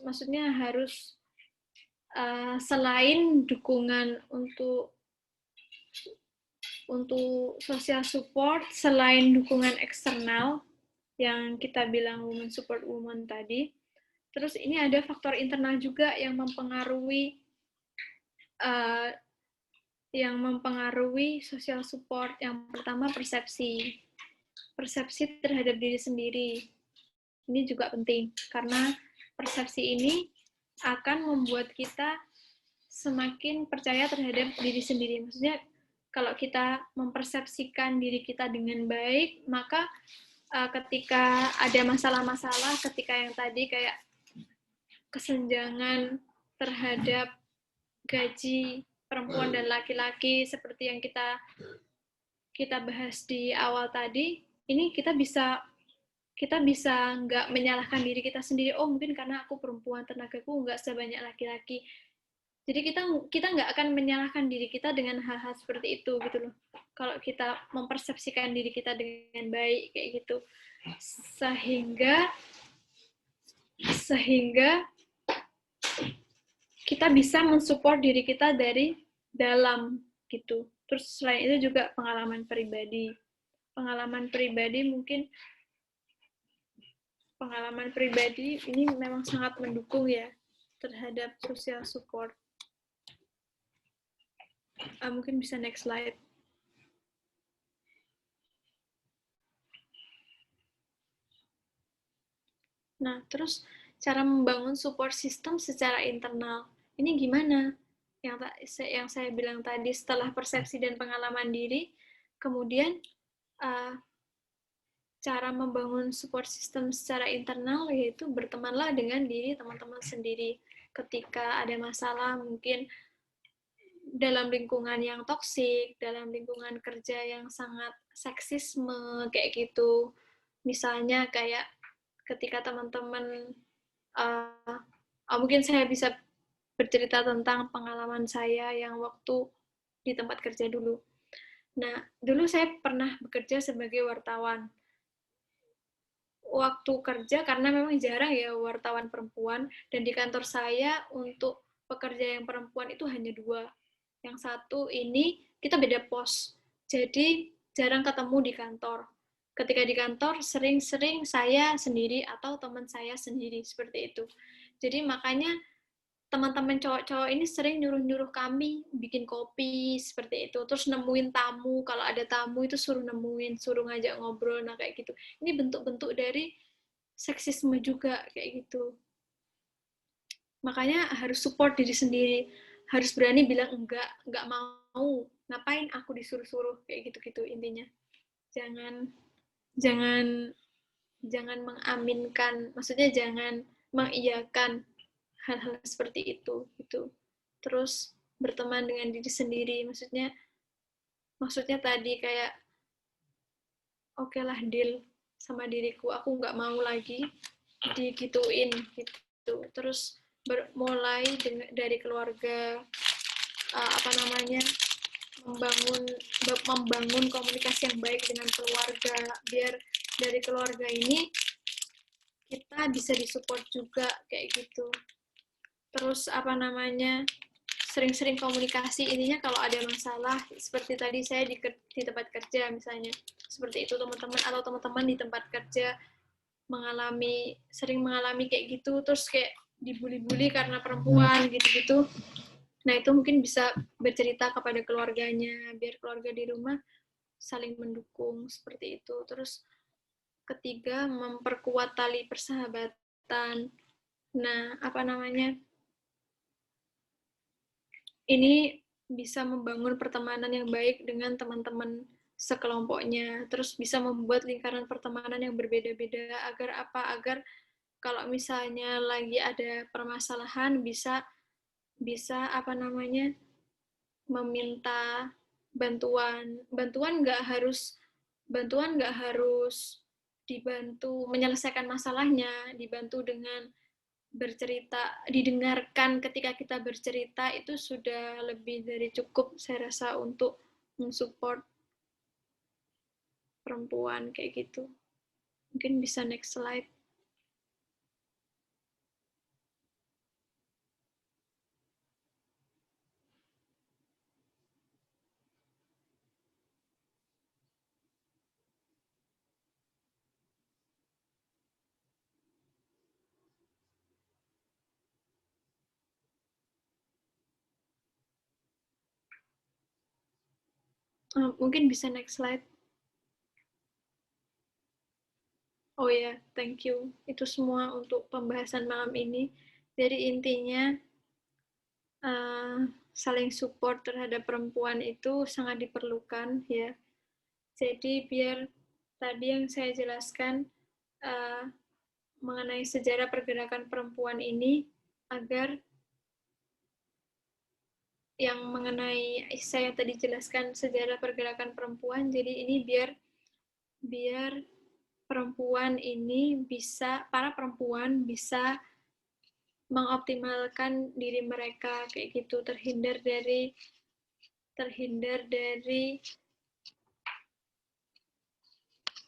maksudnya harus selain dukungan untuk social support, selain dukungan eksternal yang kita bilang women support women tadi, terus ini ada faktor internal juga yang mempengaruhi social support. Yang pertama persepsi terhadap diri sendiri. Ini juga penting karena persepsi ini akan membuat kita semakin percaya terhadap diri sendiri. Maksudnya kalau kita mempersepsikan diri kita dengan baik, maka ketika ada masalah-masalah, ketika yang tadi kayak kesenjangan terhadap gaji perempuan dan laki-laki seperti yang kita bahas di awal tadi, ini kita bisa nggak menyalahkan diri kita sendiri. Oh, mungkin karena aku perempuan, tenagaku nggak sebanyak laki-laki. Jadi kita nggak akan menyalahkan diri kita dengan hal-hal seperti itu gitu loh. Kalau kita mempersepsikan diri kita dengan baik kayak gitu, sehingga kita bisa mensupport diri kita dari dalam gitu. Terus selain itu juga pengalaman pribadi mungkin pengalaman pribadi ini memang sangat mendukung ya terhadap social support. Mungkin bisa next slide. Nah, terus cara membangun support system secara internal. Ini gimana? Yang saya bilang tadi, setelah persepsi dan pengalaman diri, kemudian cara membangun support system secara internal yaitu bertemanlah dengan diri teman-teman sendiri. Ketika ada masalah, mungkin dalam lingkungan yang toksik, dalam lingkungan kerja yang sangat seksisme, kayak gitu. Misalnya kayak ketika teman-teman, mungkin saya bisa bercerita tentang pengalaman saya yang waktu di tempat kerja dulu. Nah, dulu saya pernah bekerja sebagai wartawan. Waktu kerja, karena memang jarang ya wartawan perempuan, dan di kantor saya untuk pekerja yang perempuan itu hanya 2. Yang satu ini kita beda pos, jadi jarang ketemu di kantor. Ketika di kantor, sering-sering saya sendiri atau teman saya sendiri, seperti itu. Jadi makanya teman-teman cowok-cowok ini sering nyuruh-nyuruh kami bikin kopi seperti itu, terus nemuin tamu, kalau ada tamu itu suruh nemuin, suruh ngajak ngobrol, nah kayak gitu. Ini bentuk-bentuk dari seksisme juga kayak gitu. Makanya harus support diri sendiri, harus berani bilang enggak mau, ngapain aku disuruh-suruh kayak gitu-gitu intinya. Jangan jangan jangan mengaminkan, maksudnya jangan mengiyakan hal-hal seperti itu gitu. Terus berteman dengan diri sendiri, maksudnya tadi kayak oke lah deal sama diriku, aku nggak mau lagi digituin gitu. Terus mulai dari keluarga, membangun komunikasi yang baik dengan keluarga, biar dari keluarga ini kita bisa disupport juga kayak gitu. Terus sering-sering komunikasi, intinya kalau ada masalah seperti tadi saya di tempat kerja misalnya seperti itu, teman-teman atau teman-teman di tempat kerja sering mengalami kayak gitu, terus kayak dibully-bully karena perempuan gitu-gitu. Nah, itu mungkin bisa bercerita kepada keluarganya, biar keluarga di rumah saling mendukung, seperti itu. Terus ketiga, memperkuat tali persahabatan. Nah, ini bisa membangun pertemanan yang baik dengan teman-teman sekelompoknya, terus bisa membuat lingkaran pertemanan yang berbeda-beda, agar kalau misalnya lagi ada permasalahan bisa meminta bantuan nggak harus dibantu menyelesaikan masalahnya, dibantu dengan bercerita, didengarkan ketika kita bercerita, itu sudah lebih dari cukup saya rasa untuk mensupport perempuan kayak gitu. Mungkin bisa next slide. Mungkin bisa next slide. Oh ya, thank you. Itu semua untuk pembahasan malam ini. Jadi intinya saling support terhadap perempuan itu sangat diperlukan ya. Jadi biar tadi yang saya jelaskan mengenai sejarah pergerakan perempuan ini, agar yang mengenai saya tadi jelaskan sejarah pergerakan perempuan, jadi ini biar para perempuan bisa mengoptimalkan diri mereka kayak gitu, terhindar dari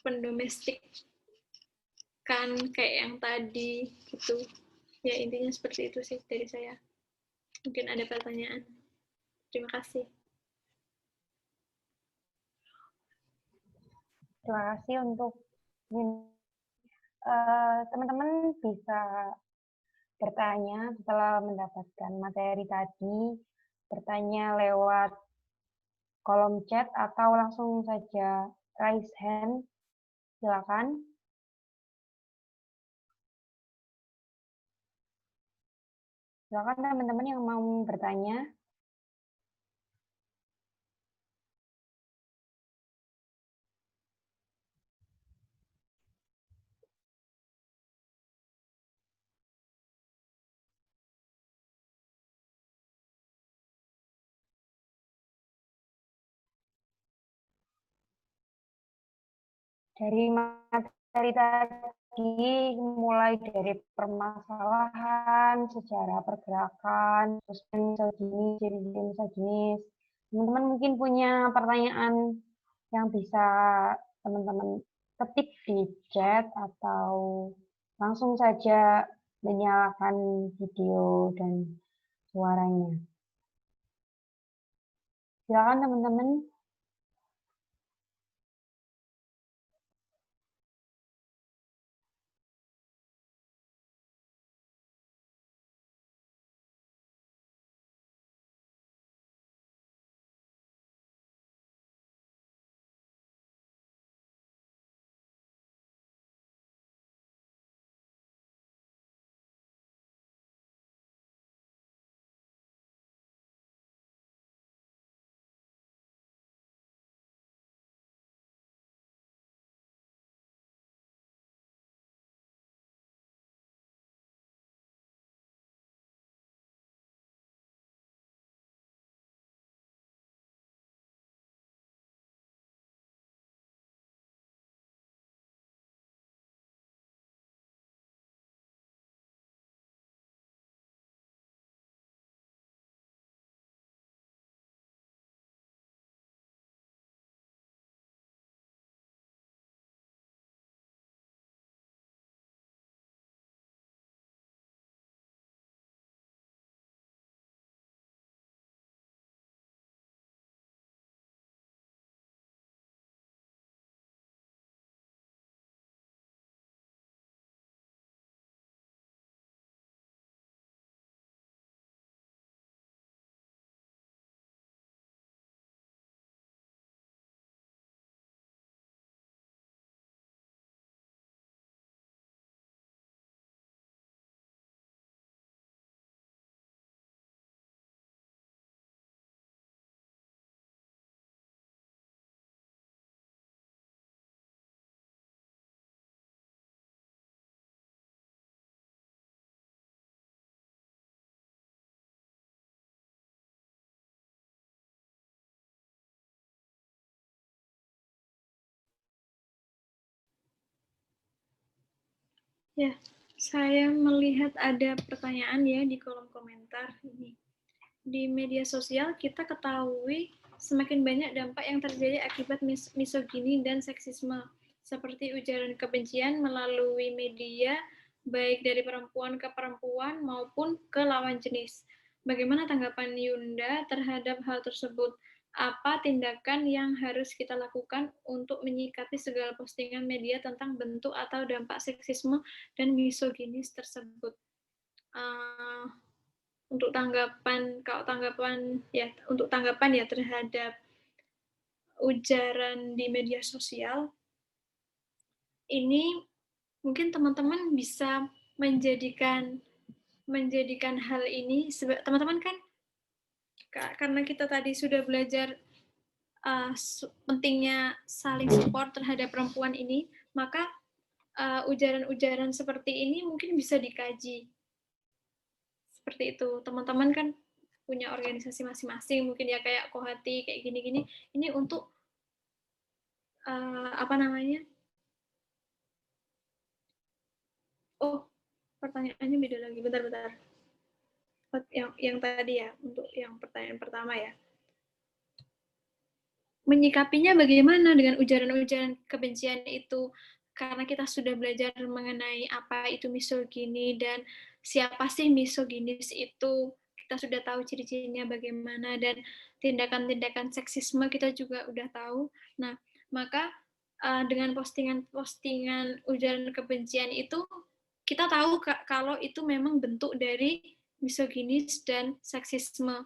pendomestikan kayak yang tadi gitu. Ya intinya seperti itu sih dari saya. Mungkin ada pertanyaan. Terima kasih. Terima kasih untuk teman-teman bisa bertanya setelah mendapatkan materi tadi, bertanya lewat kolom chat atau langsung saja raise hand. Silakan. Silakan teman-teman yang mau bertanya. Dari materi tadi, mulai dari permasalahan, sejarah pergerakan, terus misoginis, ciri-ciri misoginis. Teman-teman mungkin punya pertanyaan yang bisa teman-teman ketik di chat atau langsung saja menyalakan video dan suaranya. Silakan teman-teman. Ya, saya melihat ada pertanyaan ya di kolom komentar ini. Di media sosial kita ketahui semakin banyak dampak yang terjadi akibat misogini dan seksisme, seperti ujaran kebencian melalui media, baik dari perempuan ke perempuan maupun ke lawan jenis. Bagaimana tanggapan Yunda terhadap hal tersebut? Apa tindakan yang harus kita lakukan untuk menyikapi segala postingan media tentang bentuk atau dampak seksisme dan misoginis tersebut? Untuk tanggapan, kalau tanggapan ya, untuk tanggapan ya terhadap ujaran di media sosial, ini mungkin teman-teman bisa menjadikan hal ini, teman-teman kan karena kita tadi sudah belajar pentingnya saling support terhadap perempuan ini, maka ujaran-ujaran seperti ini mungkin bisa dikaji. Seperti itu, teman-teman kan punya organisasi masing-masing, mungkin ya kayak Kohati, kayak gini-gini. Ini untuk apa namanya? Oh, pertanyaannya beda lagi. Bentar-bentar. Yang tadi ya, untuk yang pertanyaan pertama ya. Menyikapinya bagaimana dengan ujaran-ujaran kebencian itu? Karena kita sudah belajar mengenai apa itu misogini dan siapa sih misoginis itu, kita sudah tahu ciri-cirinya bagaimana, dan tindakan-tindakan seksisme kita juga udah tahu. Nah, maka dengan postingan-postingan ujaran kebencian itu, kita tahu kalau itu memang bentuk dari misoginis dan seksisme.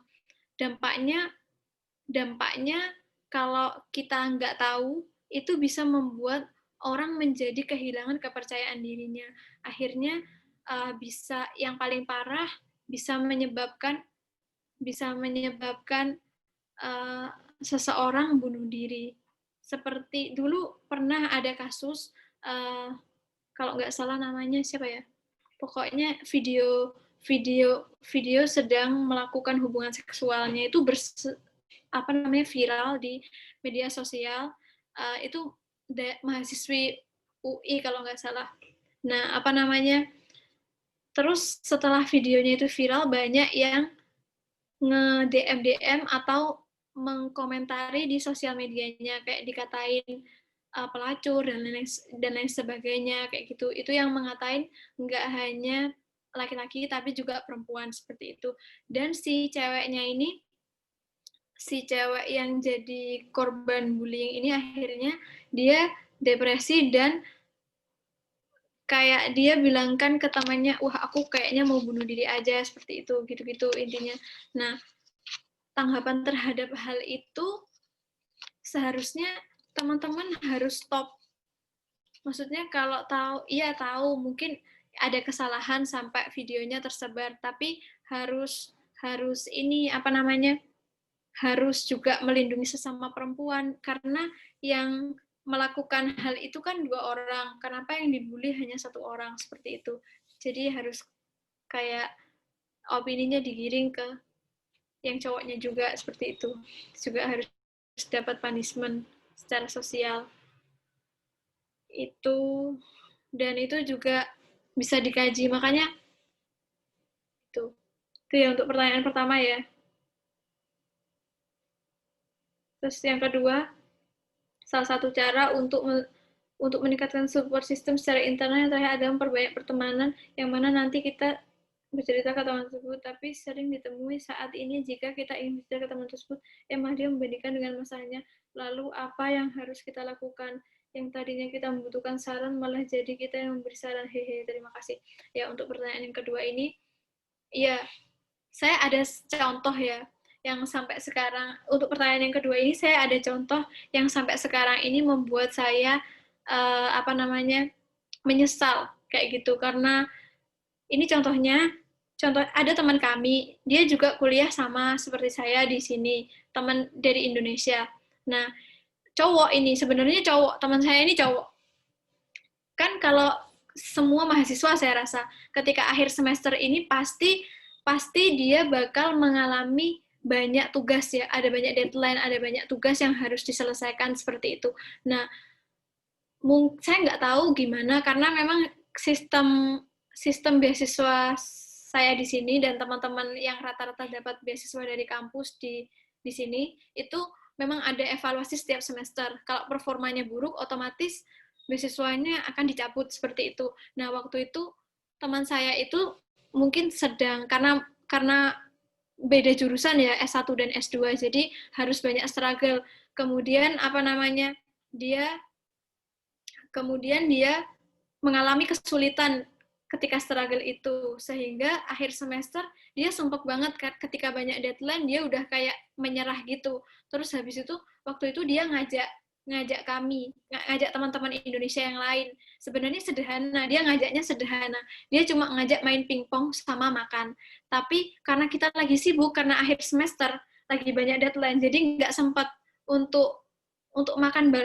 Dampaknya kalau kita nggak tahu, itu bisa membuat orang menjadi kehilangan kepercayaan dirinya. Akhirnya bisa, yang paling parah, bisa menyebabkan seseorang bunuh diri. Seperti dulu pernah ada kasus, kalau nggak salah namanya siapa ya? Pokoknya video sedang melakukan hubungan seksualnya itu viral di media sosial. Itu mahasiswi UI kalau nggak salah. Nah, terus setelah videonya itu viral, banyak yang nge-DM atau mengkomentari di sosial medianya, kayak dikatain pelacur dan lain sebagainya kayak gitu. Itu yang mengatain nggak hanya laki-laki tapi juga perempuan seperti itu. Dan si cewek yang jadi korban bullying ini akhirnya dia depresi dan kayak dia bilangkan ke temannya, wah aku kayaknya mau bunuh diri aja, seperti itu, gitu-gitu intinya. Nah, tanggapan terhadap hal itu seharusnya teman-teman harus stop. Maksudnya kalau tahu mungkin ada kesalahan sampai videonya tersebar, tapi harus ini harus juga melindungi sesama perempuan, karena yang melakukan hal itu kan 2 orang. Kenapa yang dibully hanya 1 orang, seperti itu. Jadi harus kayak opininya digiring ke yang cowoknya juga, seperti itu. Juga harus dapat punishment secara sosial. Dan itu juga bisa dikaji. Makanya itu ya untuk pertanyaan pertama ya. Terus yang kedua, salah satu cara untuk meningkatkan support system secara internal yang terakhir adalah memperbanyak pertemanan, yang mana nanti kita bercerita ke teman tersebut, tapi sering ditemui saat ini jika kita ingin bercerita ke teman tersebut, dia membandingkan dengan masalahnya. Lalu apa yang harus kita lakukan? Yang tadinya kita membutuhkan saran, malah jadi kita yang memberi saran. Hehe, terima kasih. Ya, untuk pertanyaan yang kedua ini, ya, saya ada contoh ya, yang sampai sekarang, untuk pertanyaan yang kedua ini, saya ada contoh yang sampai sekarang ini membuat saya, menyesal, kayak gitu, karena ini contoh ada teman kami, dia juga kuliah sama seperti saya di sini, teman dari Indonesia. Nah, sebenarnya teman saya ini cowok. Kan kalau semua mahasiswa saya rasa, ketika akhir semester ini pasti dia bakal mengalami banyak tugas ya, ada banyak deadline, ada banyak tugas yang harus diselesaikan seperti itu. Nah, saya nggak tahu gimana, karena memang sistem beasiswa saya di sini dan teman-teman yang rata-rata dapat beasiswa dari kampus di sini, itu memang ada evaluasi setiap semester. Kalau performanya buruk, otomatis beasiswanya akan dicabut seperti itu. Nah, waktu itu teman saya itu mungkin sedang, karena beda jurusan ya, S1 dan S2, jadi harus banyak struggle. Kemudian dia mengalami kesulitan ketika struggle itu, sehingga akhir semester dia sumpek banget ketika banyak deadline, dia udah kayak menyerah gitu. Terus habis itu, waktu itu dia ngajak teman-teman Indonesia yang lain. Sebenarnya sederhana, dia ngajaknya sederhana. Dia cuma ngajak main pingpong sama makan. Tapi karena kita lagi sibuk, karena akhir semester, lagi banyak deadline, jadi nggak sempat untuk makan bareng.